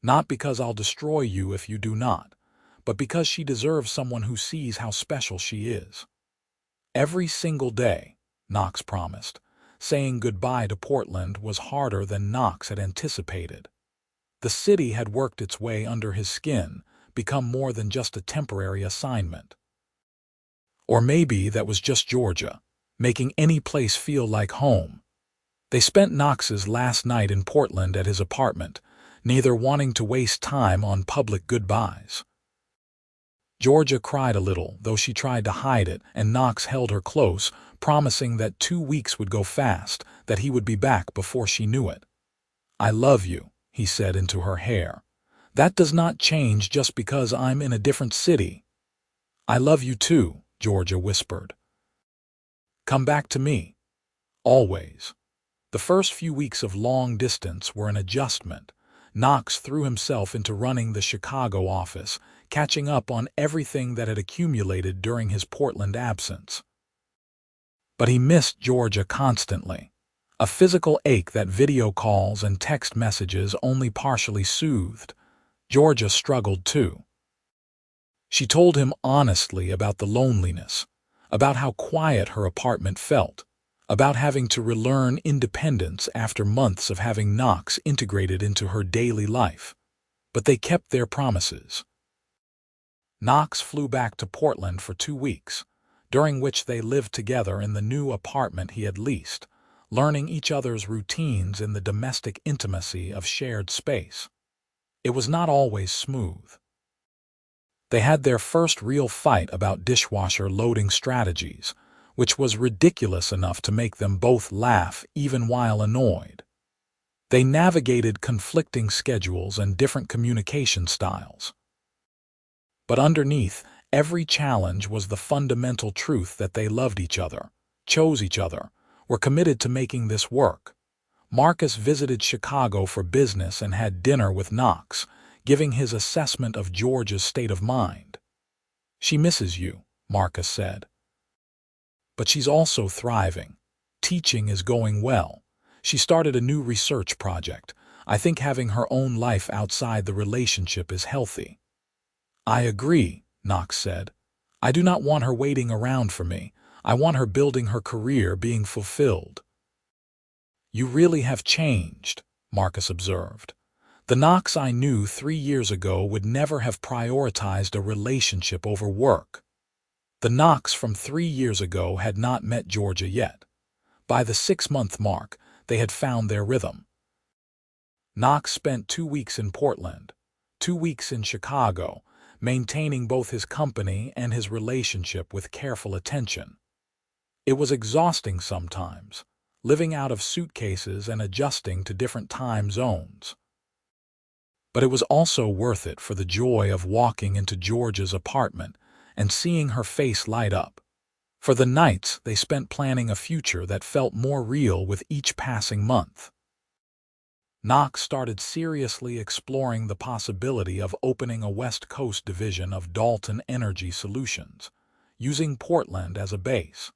Not because I'll destroy you if you do not, but because she deserves someone who sees how special she is. Every single day, Knox promised. Saying goodbye to Portland was harder than Knox had anticipated. The city had worked its way under his skin, become more than just a temporary assignment. Or maybe that was just Georgia, making any place feel like home. They spent Knox's last night in Portland at his apartment, neither wanting to waste time on public goodbyes. Georgia cried a little, though she tried to hide it, and Knox held her close, promising that 2 weeks would go fast, that he would be back before she knew it. I love you, he said into her hair. That does not change just because I'm in a different city. I love you too, Georgia whispered. Come back to me. Always. The first few weeks of long distance were an adjustment. Knox threw himself into running the Chicago office, catching up on everything that had accumulated during his Portland absence. But he missed Georgia constantly, a physical ache that video calls and text messages only partially soothed. Georgia struggled too. She told him honestly about the loneliness, about how quiet her apartment felt, about having to relearn independence after months of having Knox integrated into her daily life. But they kept their promises. Knox flew back to Portland for 2 weeks, during which they lived together in the new apartment he had leased, learning each other's routines in the domestic intimacy of shared space. It was not always smooth. They had their first real fight about dishwasher loading strategies, which was ridiculous enough to make them both laugh even while annoyed. They navigated conflicting schedules and different communication styles. But underneath every challenge was the fundamental truth that they loved each other, chose each other, were committed to making this work. Marcus visited Chicago for business and had dinner with Knox, giving his assessment of Georgia's state of mind. She misses you, Marcus said. But she's also thriving. Teaching is going well. She started a new research project. I think having her own life outside the relationship is healthy. I agree, Knox said. I do not want her waiting around for me. I want her building her career, being fulfilled. You really have changed, Marcus observed. The Knox I knew 3 years ago would never have prioritized a relationship over work. The Knox from 3 years ago had not met Georgia yet. By the 6-month mark, they had found their rhythm. Knox spent 2 weeks in Portland, 2 weeks in Chicago, maintaining both his company and his relationship with careful attention. It was exhausting sometimes, living out of suitcases and adjusting to different time zones. But it was also worth it for the joy of walking into Georgia's apartment and seeing her face light up. For the nights they spent planning a future that felt more real with each passing month. Knox started seriously exploring the possibility of opening a West Coast division of Dalton Energy Solutions, using Portland as a base.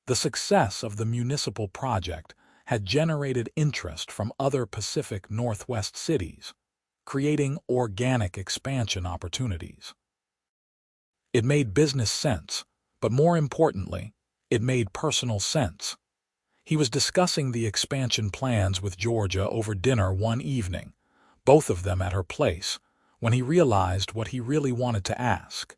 The success of the municipal project had generated interest from other Pacific Northwest cities, creating organic expansion opportunities. It made business sense, but more importantly, it made personal sense. He was discussing the expansion plans with Georgia over dinner one evening, both of them at her place, when he realized what he really wanted to ask.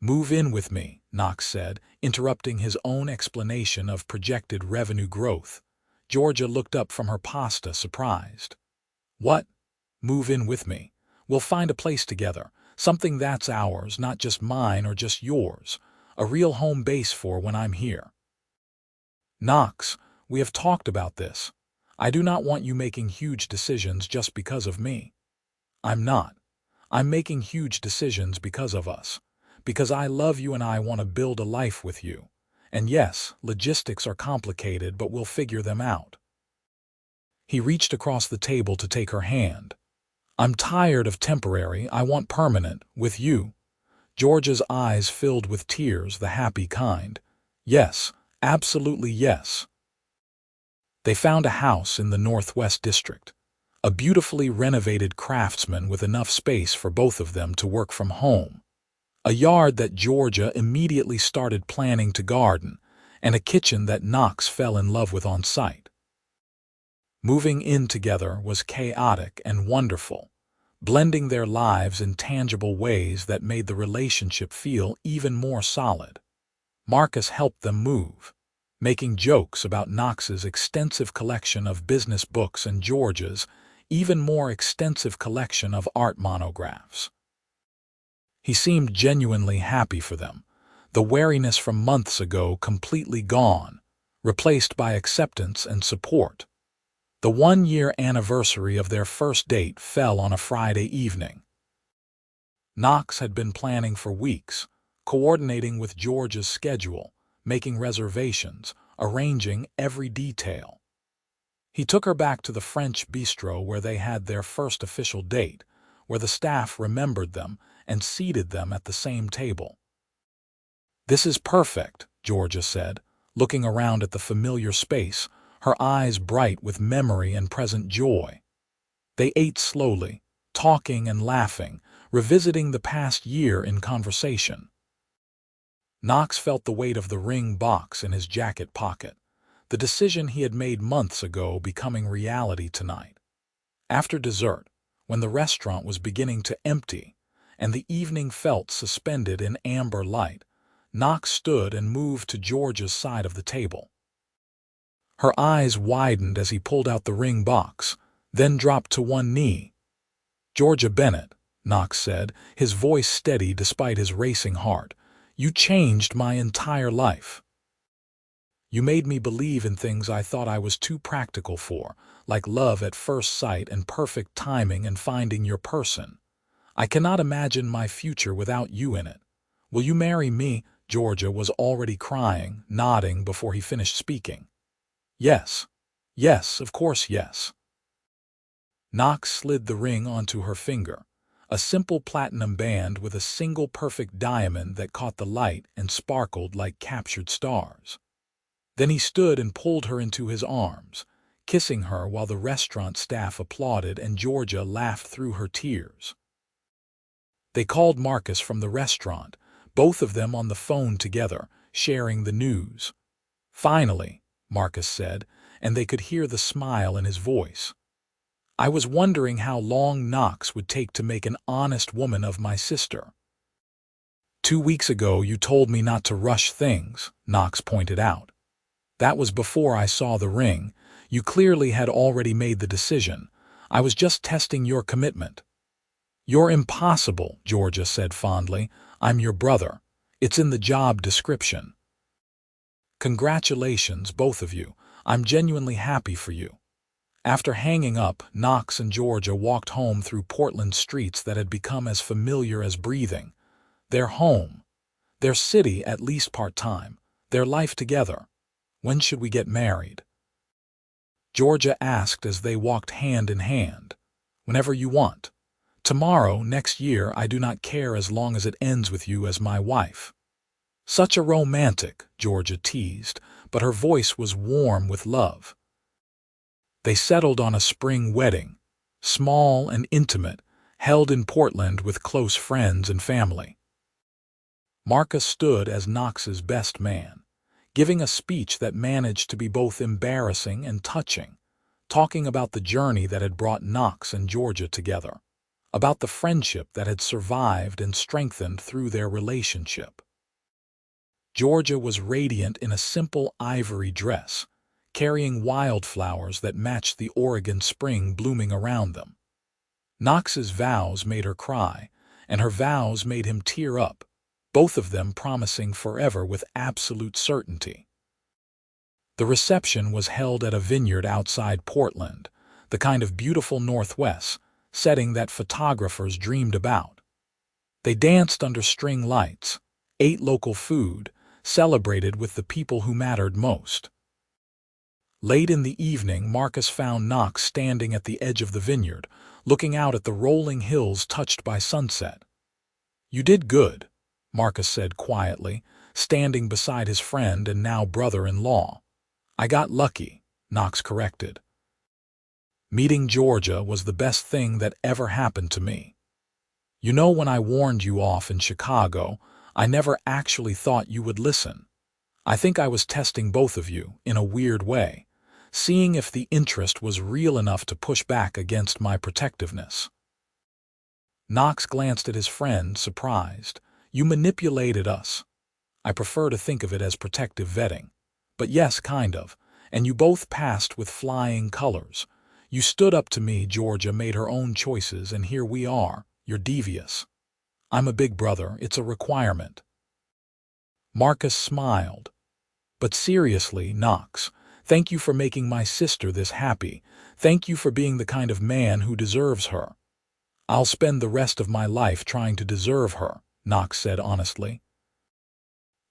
"Move in with me," Knox said, interrupting his own explanation of projected revenue growth. Georgia looked up from her pasta, surprised. "What? Move in with me? We'll find a place together, something that's ours, not just mine or just yours, a real home base for when I'm here." "Knox, we have talked about this. I do not want you making huge decisions just because of me." "I'm not. I'm making huge decisions because of us. Because I love you and I want to build a life with you. And yes, logistics are complicated, but we'll figure them out." He reached across the table to take her hand. "I'm tired of temporary, I want permanent, with you." Georgia's eyes filled with tears, the happy kind. "Yes, absolutely yes." They found a house in the Northwest District, a beautifully renovated craftsman with enough space for both of them to work from home, a yard that Georgia immediately started planning to garden, and a kitchen that Knox fell in love with on sight. Moving in together was chaotic and wonderful, blending their lives in tangible ways that made the relationship feel even more solid. Marcus helped them move, making jokes about Knox's extensive collection of business books and Georgia's even more extensive collection of art monographs. He seemed genuinely happy for them, the wariness from months ago completely gone, replaced by acceptance and support. The 1-year anniversary of their first date fell on a Friday evening. Knox had been planning for weeks, coordinating with Georgia's schedule, making reservations, arranging every detail. He took her back to the French bistro where they had their first official date, where the staff remembered them and seated them at the same table. "This is perfect," Georgia said, looking around at the familiar space, her eyes bright with memory and present joy. They ate slowly, talking and laughing, revisiting the past year in conversation. Knox felt the weight of the ring box in his jacket pocket, the decision he had made months ago becoming reality tonight. After dessert, when the restaurant was beginning to empty, and the evening felt suspended in amber light, Knox stood and moved to Georgia's side of the table. Her eyes widened as he pulled out the ring box, then dropped to one knee. "Georgia Bennett," Knox said, his voice steady despite his racing heart, "you changed my entire life. You made me believe in things I thought I was too practical for, like love at first sight and perfect timing and finding your person. I cannot imagine my future without you in it. Will you marry me?" Georgia was already crying, nodding before he finished speaking. "Yes. Yes, of course yes." Knox slid the ring onto her finger, a simple platinum band with a single perfect diamond that caught the light and sparkled like captured stars. Then he stood and pulled her into his arms, kissing her while the restaurant staff applauded and Georgia laughed through her tears. They called Marcus from the restaurant, both of them on the phone together, sharing the news. "Finally," Marcus said, and they could hear the smile in his voice. "I was wondering how long Knox would take to make an honest woman of my sister." "2 weeks ago you told me not to rush things," Knox pointed out. "That was before I saw the ring. You clearly had already made the decision. I was just testing your commitment." "You're impossible," Georgia said fondly. "I'm your brother. It's in the job description." "Congratulations, both of you. I'm genuinely happy for you." After hanging up, Knox and Georgia walked home through Portland's streets that had become as familiar as breathing. Their home. Their city, at least part-time. Their life together. "When should we get married?" Georgia asked as they walked hand in hand. "Whenever you want. Tomorrow, next year, I do not care as long as it ends with you as my wife." "Such a romantic," Georgia teased, but her voice was warm with love. They settled on a spring wedding, small and intimate, held in Portland with close friends and family. Marcus stood as Knox's best man, giving a speech that managed to be both embarrassing and touching, talking about the journey that had brought Knox and Georgia together, about the friendship that had survived and strengthened through their relationship. Georgia was radiant in a simple ivory dress, carrying wildflowers that matched the Oregon spring blooming around them. Knox's vows made her cry, and her vows made him tear up, both of them promising forever with absolute certainty. The reception was held at a vineyard outside Portland, the kind of beautiful Northwest setting that photographers dreamed about. They danced under string lights, ate local food, celebrated with the people who mattered most. Late in the evening, Marcus found Knox standing at the edge of the vineyard, looking out at the rolling hills touched by sunset. "You did good," Marcus said quietly, standing beside his friend and now brother-in-law. "I got lucky," Knox corrected. "Meeting Georgia was the best thing that ever happened to me. You know, when I warned you off in Chicago, I never actually thought you would listen. I think I was testing both of you, in a weird way, seeing if the interest was real enough to push back against my protectiveness." Knox glanced at his friend, surprised. "You manipulated us." "I prefer to think of it as protective vetting. But yes, kind of. And you both passed with flying colors. You stood up to me, Georgia made her own choices, and here we are. You're devious. I'm a big brother, it's a requirement." Marcus smiled. "But seriously, Knox, thank you for making my sister this happy. Thank you for being the kind of man who deserves her." "I'll spend the rest of my life trying to deserve her," Knox said honestly.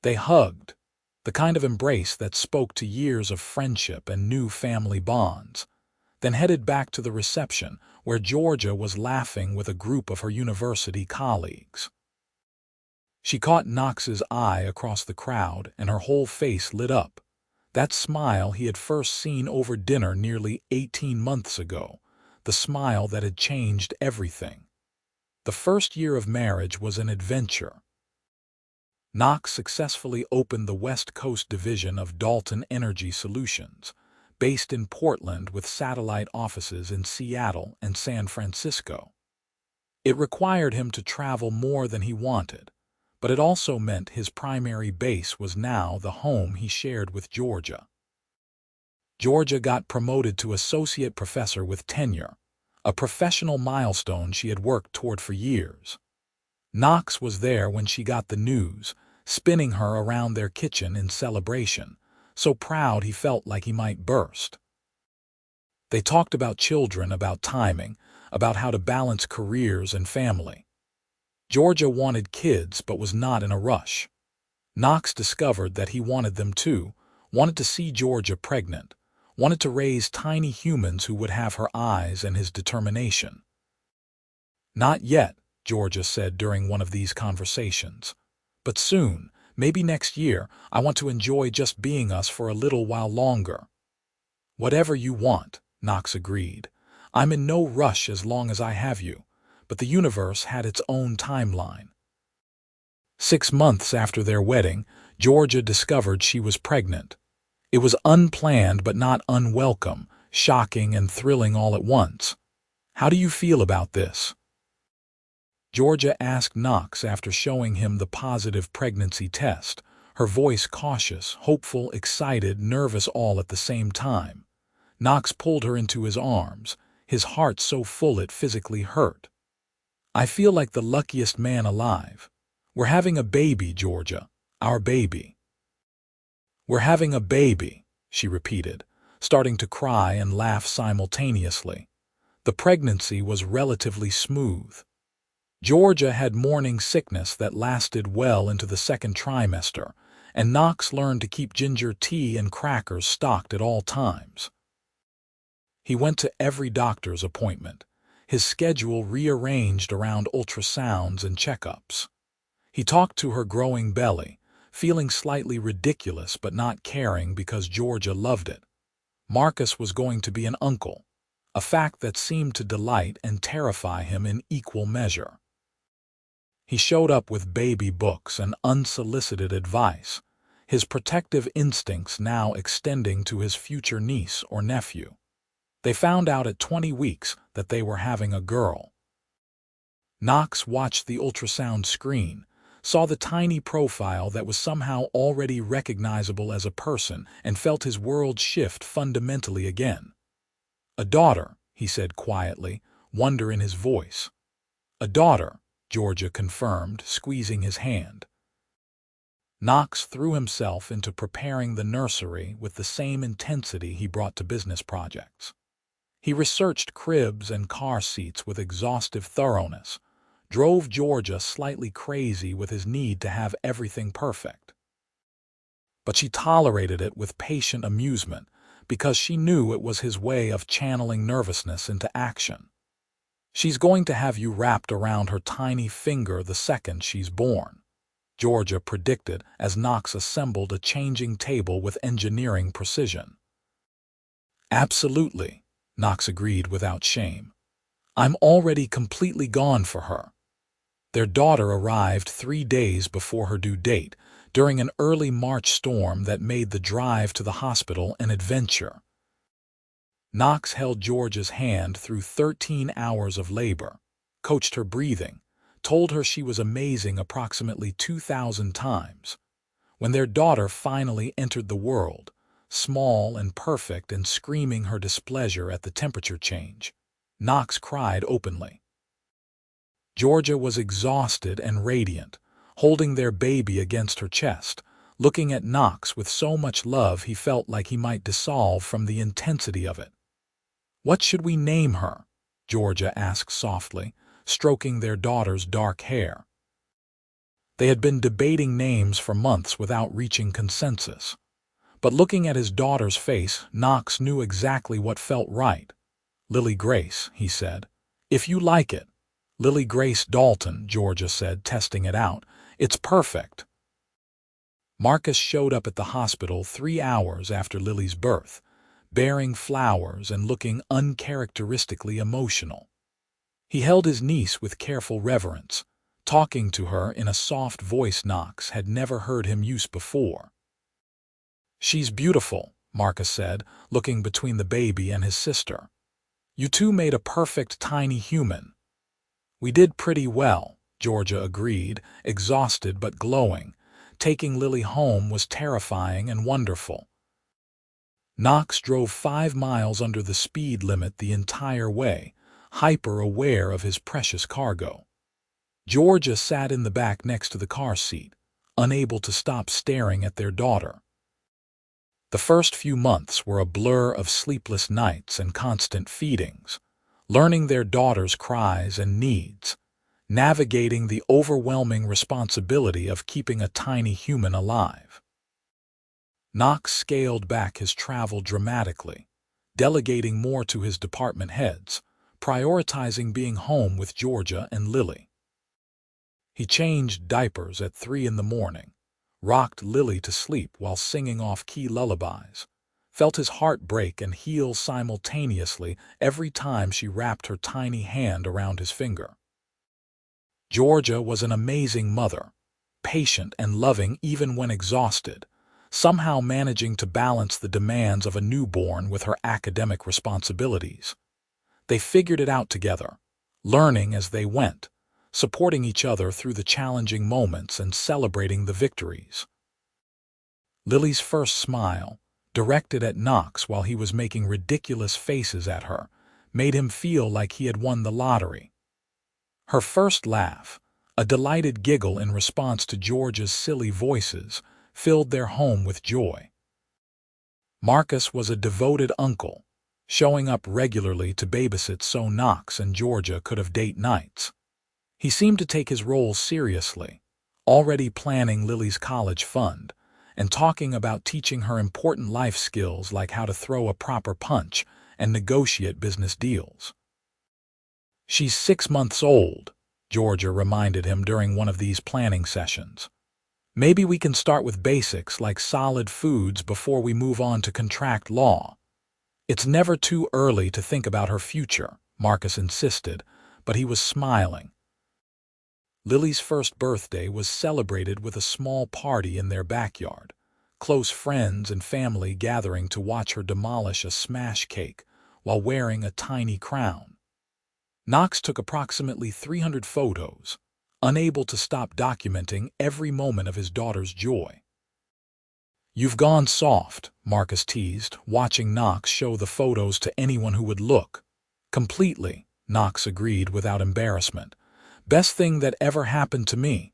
They hugged, the kind of embrace that spoke to years of friendship and new family bonds, then headed back to the reception where Georgia was laughing with a group of her university colleagues. She caught Knox's eye across the crowd, and her whole face lit up. That smile he had first seen over dinner nearly 18 months ago, the smile that had changed everything. The first year of marriage was an adventure. Knox successfully opened the West Coast division of Dalton Energy Solutions, based in Portland with satellite offices in Seattle and San Francisco. It required him to travel more than he wanted, but it also meant his primary base was now the home he shared with Georgia. Georgia got promoted to associate professor with tenure, a professional milestone she had worked toward for years. Knox was there when she got the news, spinning her around their kitchen in celebration, so proud he felt like he might burst. They talked about children, about timing, about how to balance careers and family. Georgia wanted kids but was not in a rush. Knox discovered that he wanted them too, wanted to see Georgia pregnant, wanted to raise tiny humans who would have her eyes and his determination. "Not yet," Georgia said during one of these conversations. "But soon, maybe next year, I want to enjoy just being us for a little while longer." "Whatever you want," Knox agreed. "I'm in no rush as long as I have you." But the universe had its own timeline. 6 months after their wedding, Georgia discovered she was pregnant. It was unplanned but not unwelcome, shocking and thrilling all at once. "How do you feel about this?" Georgia asked Knox after showing him the positive pregnancy test, her voice cautious, hopeful, excited, nervous all at the same time. Knox pulled her into his arms, his heart so full it physically hurt. "I feel like the luckiest man alive. We're having a baby, Georgia. Our baby." "We're having a baby," she repeated, starting to cry and laugh simultaneously. The pregnancy was relatively smooth. Georgia had morning sickness that lasted well into the second trimester, and Knox learned to keep ginger tea and crackers stocked at all times. He went to every doctor's appointment, his schedule rearranged around ultrasounds and checkups. He talked to her growing belly, feeling slightly ridiculous but not caring because Georgia loved it. Marcus was going to be an uncle, a fact that seemed to delight and terrify him in equal measure. He showed up with baby books and unsolicited advice, his protective instincts now extending to his future niece or nephew. They found out at 20 weeks that they were having a girl. Knox watched the ultrasound screen, saw the tiny profile that was somehow already recognizable as a person, and felt his world shift fundamentally again. "A daughter," he said quietly, wonder in his voice. "A daughter," Georgia confirmed, squeezing his hand. Knox threw himself into preparing the nursery with the same intensity he brought to business projects. He researched cribs and car seats with exhaustive thoroughness, drove Georgia slightly crazy with his need to have everything perfect. But she tolerated it with patient amusement because she knew it was his way of channeling nervousness into action. "She's going to have you wrapped around her tiny finger the second she's born," Georgia predicted as Knox assembled a changing table with engineering precision. "Absolutely," Knox agreed without shame. "I'm already completely gone for her." Their daughter arrived 3 days before her due date, during an early March storm that made the drive to the hospital an adventure. Knox held Georgia's hand through 13 hours of labor, coached her breathing, told her she was amazing approximately 2,000 times. When their daughter finally entered the world, small and perfect and screaming her displeasure at the temperature change, Knox cried openly. Georgia was exhausted and radiant, holding their baby against her chest, looking at Knox with so much love he felt like he might dissolve from the intensity of it. "What should we name her?" Georgia asked softly, stroking their daughter's dark hair. They had been debating names for months without reaching consensus. But looking at his daughter's face, Knox knew exactly what felt right. "Lily Grace," he said. "If you like it." "Lily Grace Dalton," Georgia said, testing it out. "It's perfect." Marcus showed up at the hospital 3 hours after Lily's birth, bearing flowers and looking uncharacteristically emotional. He held his niece with careful reverence, talking to her in a soft voice Knox had never heard him use before. "She's beautiful," Marcus said, looking between the baby and his sister. "You two made a perfect tiny human." "We did pretty well," Georgia agreed, exhausted but glowing. Taking Lily home was terrifying and wonderful. Knox drove 5 miles under the speed limit the entire way, hyper-aware of his precious cargo. Georgia sat in the back next to the car seat, unable to stop staring at their daughter. The first few months were a blur of sleepless nights and constant feedings, learning their daughter's cries and needs, navigating the overwhelming responsibility of keeping a tiny human alive. Knox scaled back his travel dramatically, delegating more to his department heads, prioritizing being home with Georgia and Lily. He changed diapers at 3 in the morning, rocked Lily to sleep while singing off-key lullabies, felt his heart break and heal simultaneously every time she wrapped her tiny hand around his finger. Georgia was an amazing mother, patient and loving even when exhausted, somehow managing to balance the demands of a newborn with her academic responsibilities. They figured it out together, learning as they went, supporting each other through the challenging moments and celebrating the victories. Lily's first smile, directed at Knox while he was making ridiculous faces at her, made him feel like he had won the lottery. Her first laugh, a delighted giggle in response to George's silly voices, filled their home with joy. Marcus was a devoted uncle, showing up regularly to babysit so Knox and Georgia could have date nights. He seemed to take his role seriously, already planning Lily's college fund, and talking about teaching her important life skills like how to throw a proper punch and negotiate business deals. "She's 6 months old," Georgia reminded him during one of these planning sessions. "Maybe we can start with basics like solid foods before we move on to contract law." "It's never too early to think about her future," Marcus insisted, but he was smiling. Lily's first birthday was celebrated with a small party in their backyard, close friends and family gathering to watch her demolish a smash cake while wearing a tiny crown. Knox took approximately 300 photos, unable to stop documenting every moment of his daughter's joy. "You've gone soft," Marcus teased, watching Knox show the photos to anyone who would look. "Completely," Knox agreed without embarrassment. "Best thing that ever happened to me."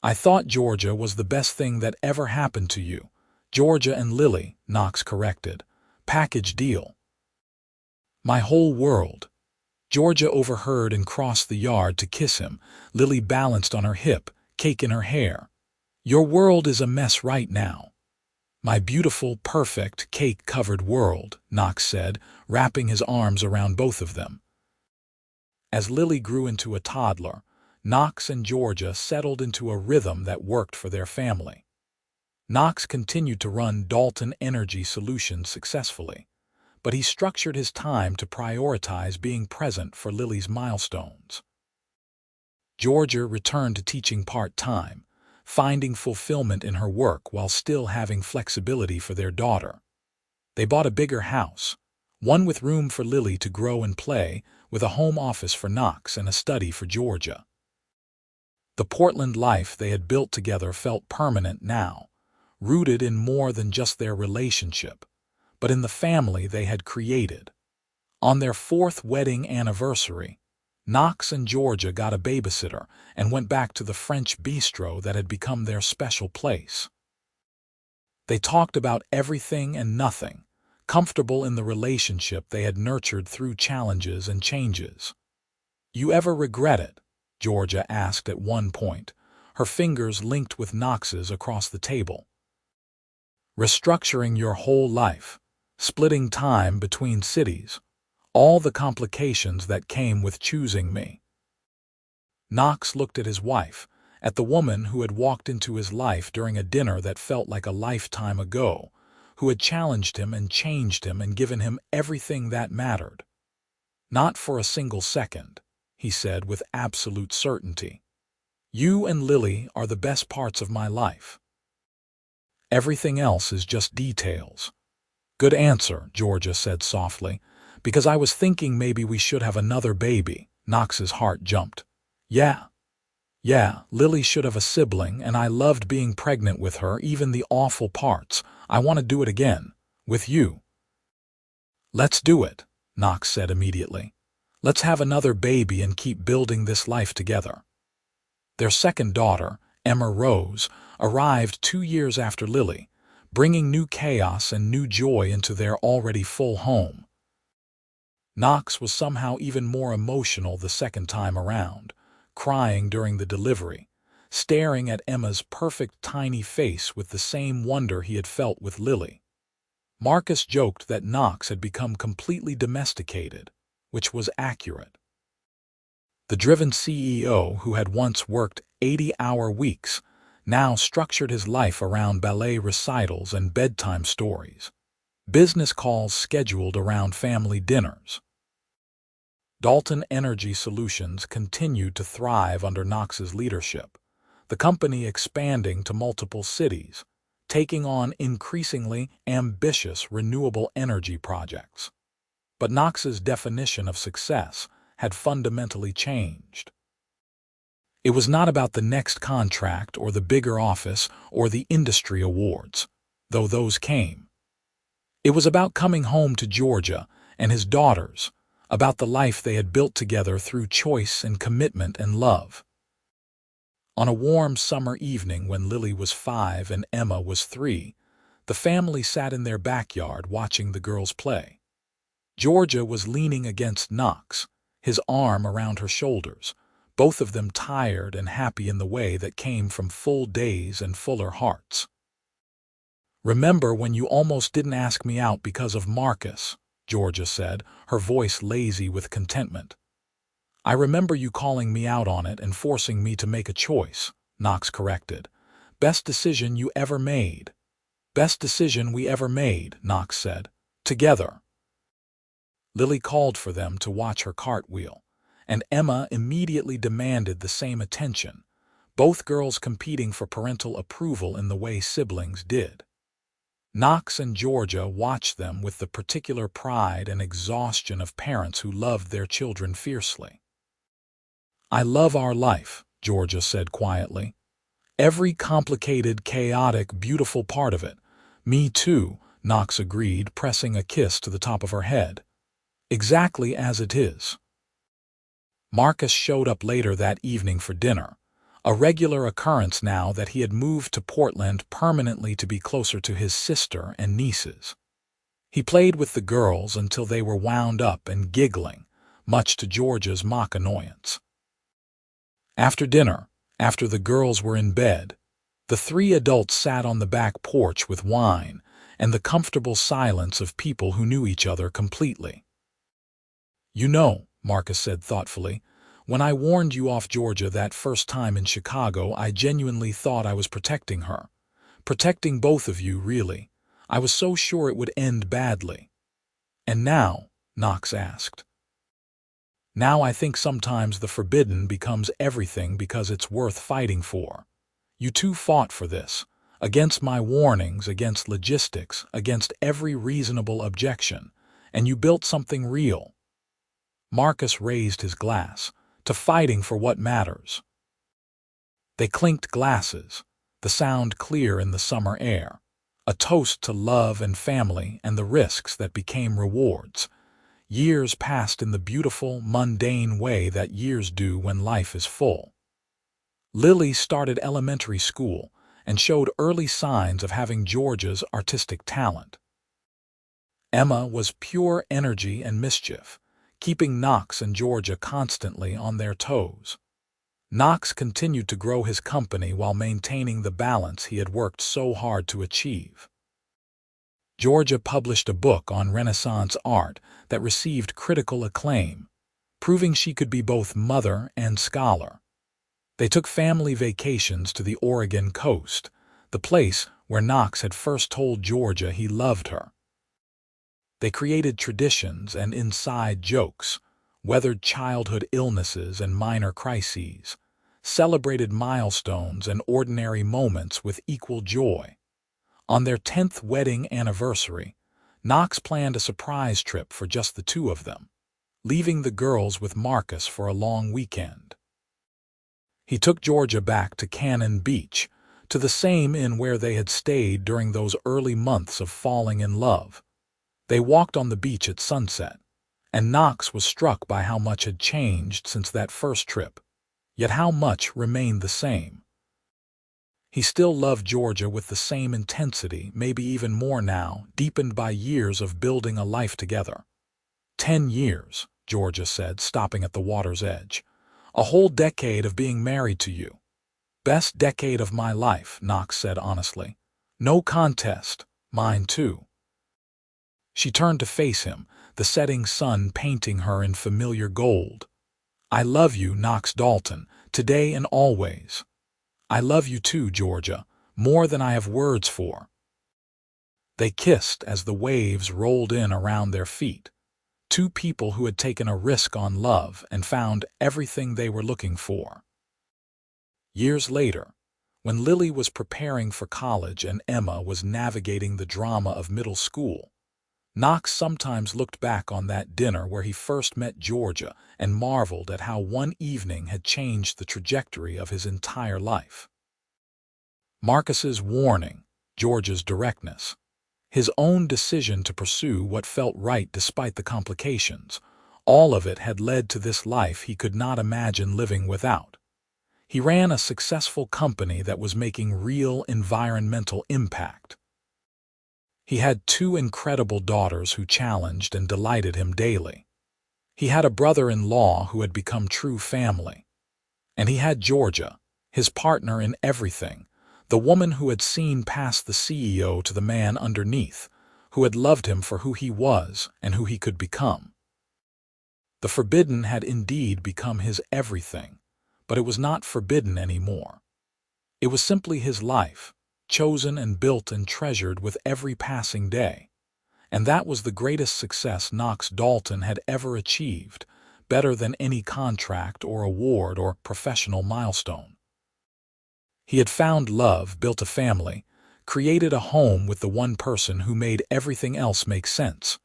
"I thought Georgia was the best thing that ever happened to you." "Georgia and Lily," Knox corrected. "Package deal." "My whole world." Georgia overheard and crossed the yard to kiss him, Lily balanced on her hip, cake in her hair. "Your world is a mess right now." "My beautiful, perfect, cake-covered world," Knox said, wrapping his arms around both of them. As Lily grew into a toddler, Knox and Georgia settled into a rhythm that worked for their family. Knox continued to run Dalton Energy Solutions successfully, but he structured his time to prioritize being present for Lily's milestones. Georgia returned to teaching part-time, finding fulfillment in her work while still having flexibility for their daughter. They bought a bigger house, one with room for Lily to grow and play, with a home office for Knox and a study for Georgia. The Portland life they had built together felt permanent now, rooted in more than just their relationship, but in the family they had created. On their 4th wedding anniversary, Knox and Georgia got a babysitter and went back to the French bistro that had become their special place. They talked about everything and nothing, comfortable in the relationship they had nurtured through challenges and changes. "You ever regret it?" Georgia asked at one point, her fingers linked with Knox's across the table. "Restructuring your whole life, splitting time between cities, all the complications that came with choosing me." Knox looked at his wife, at the woman who had walked into his life during a dinner that felt like a lifetime ago, who had challenged him and changed him and given him everything that mattered. "Not for a single second," he said with absolute certainty. "You and Lily are the best parts of my life. Everything else is just details." "Good answer," Georgia said softly, "because I was thinking maybe we should have another baby." Knox's heart jumped. Yeah, Lily should have a sibling, and I loved being pregnant with her, even the awful parts. I want to do it again, with you." "Let's do it," Knox said immediately. "Let's have another baby and keep building this life together." Their second daughter, Emma Rose, arrived 2 years after Lily, bringing new chaos and new joy into their already full home. Knox was somehow even more emotional the second time around, crying during the delivery, staring at Emma's perfect tiny face with the same wonder he had felt with Lily. Marcus joked that Knox had become completely domesticated, which was accurate. The driven CEO who had once worked 80-hour weeks now structured his life around ballet recitals and bedtime stories, business calls scheduled around family dinners. Dalton Energy Solutions continued to thrive under Knox's leadership, the company expanding to multiple cities, taking on increasingly ambitious renewable energy projects. But Knox's definition of success had fundamentally changed. It was not about the next contract or the bigger office or the industry awards, though those came. It was about coming home to Georgia and his daughters, about the life they had built together through choice and commitment and love. On a warm summer evening when Lily was 5 and Emma was 3, the family sat in their backyard watching the girls play. Georgia was leaning against Knox, his arm around her shoulders, both of them tired and happy in the way that came from full days and fuller hearts. "Remember when you almost didn't ask me out because of Marcus?" Georgia said, her voice lazy with contentment. "I remember you calling me out on it and forcing me to make a choice," Knox corrected. "Best decision you ever made." "Best decision we ever made," Knox said. "Together." Lily called for them to watch her cartwheel, and Emma immediately demanded the same attention, both girls competing for parental approval in the way siblings did. Knox and Georgia watched them with the particular pride and exhaustion of parents who loved their children fiercely. "I love our life," Georgia said quietly. "Every complicated, chaotic, beautiful part of it." "Me too," Knox agreed, pressing a kiss to the top of her head. "Exactly as it is." Marcus showed up later that evening for dinner, a regular occurrence now that he had moved to Portland permanently to be closer to his sister and nieces. He played with the girls until they were wound up and giggling, much to Georgia's mock annoyance. After dinner, after the girls were in bed, the three adults sat on the back porch with wine and the comfortable silence of people who knew each other completely. "You know," Marcus said thoughtfully, "when I warned you off Georgia that first time in Chicago, I genuinely thought I was protecting her. Protecting both of you, really. I was so sure it would end badly." "And now?" Knox asked. "Now I think sometimes the forbidden becomes everything because it's worth fighting for. You two fought for this, against my warnings, against logistics, against every reasonable objection, and you built something real." Marcus raised his glass, "to fighting for what matters." They clinked glasses, the sound clear in the summer air, a toast to love and family and the risks that became rewards. Years passed in the beautiful, mundane way that years do when life is full. Lily started elementary school and showed early signs of having Georgia's artistic talent. Emma was pure energy and mischief, keeping Knox and Georgia constantly on their toes. Knox continued to grow his company while maintaining the balance he had worked so hard to achieve. Georgia published a book on Renaissance art that received critical acclaim, proving she could be both mother and scholar. They took family vacations to the Oregon coast, the place where Knox had first told Georgia he loved her. They created traditions and inside jokes, weathered childhood illnesses and minor crises, celebrated milestones and ordinary moments with equal joy. On their 10th wedding anniversary, Knox planned a surprise trip for just the two of them, leaving the girls with Marcus for a long weekend. He took Georgia back to Cannon Beach, to the same inn where they had stayed during those early months of falling in love. They walked on the beach at sunset, and Knox was struck by how much had changed since that first trip, yet how much remained the same. He still loved Georgia with the same intensity, maybe even more now, deepened by years of building a life together. 10 years, Georgia said, stopping at the water's edge. "A whole decade of being married to you." "Best decade of my life," Knox said honestly. "No contest. Mine too." She turned to face him, the setting sun painting her in familiar gold. "I love you, Knox Dalton, today and always." "I love you too, Georgia, more than I have words for." They kissed as the waves rolled in around their feet. Two people who had taken a risk on love and found everything they were looking for. Years later, when Lily was preparing for college and Emma was navigating the drama of middle school, Knox sometimes looked back on that dinner where he first met Georgia and marveled at how one evening had changed the trajectory of his entire life. Marcus's warning, Georgia's directness, his own decision to pursue what felt right despite the complications. All of it had led to this life he could not imagine living without. He ran a successful company that was making real environmental impact. He had two incredible daughters who challenged and delighted him daily. He had a brother-in-law who had become true family. And he had Georgia, his partner in everything, the woman who had seen past the CEO to the man underneath, who had loved him for who he was and who he could become. The forbidden had indeed become his everything, but it was not forbidden anymore. It was simply his life, chosen and built and treasured with every passing day. And that was the greatest success Knox Dalton had ever achieved, better than any contract or award or professional milestone. He had found love, built a family, created a home with the one person who made everything else make sense.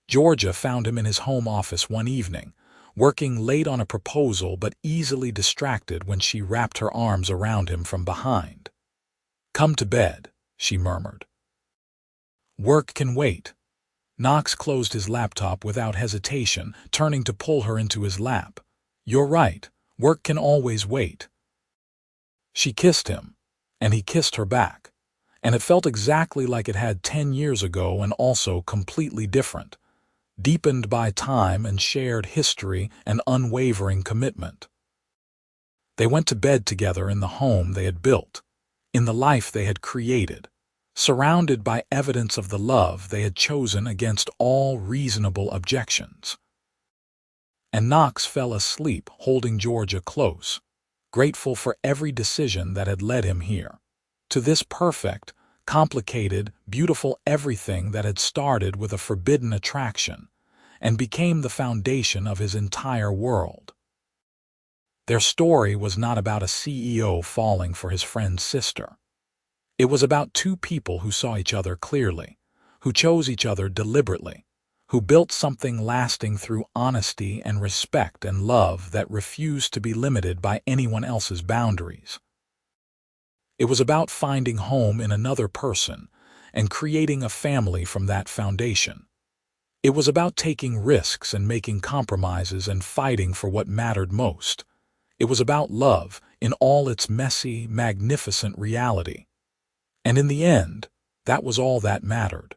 Georgia found him in his home office one evening, working late on a proposal but easily distracted when she wrapped her arms around him from behind. "Come to bed," she murmured. "Work can wait." Knox closed his laptop without hesitation, turning to pull her into his lap. "You're right, work can always wait." She kissed him, and he kissed her back, and it felt exactly like it had 10 years ago and also completely different, deepened by time and shared history and unwavering commitment. They went to bed together in the home they had built, in the life they had created, surrounded by evidence of the love they had chosen against all reasonable objections. And Knox fell asleep holding Georgia close, grateful for every decision that had led him here, to this perfect, complicated, beautiful everything that had started with a forbidden attraction and became the foundation of his entire world. Their story was not about a CEO falling for his friend's sister. It was about two people who saw each other clearly, who chose each other deliberately, who built something lasting through honesty and respect and love that refused to be limited by anyone else's boundaries. It was about finding home in another person and creating a family from that foundation. It was about taking risks and making compromises and fighting for what mattered most. It was about love in all its messy, magnificent reality. And in the end, that was all that mattered.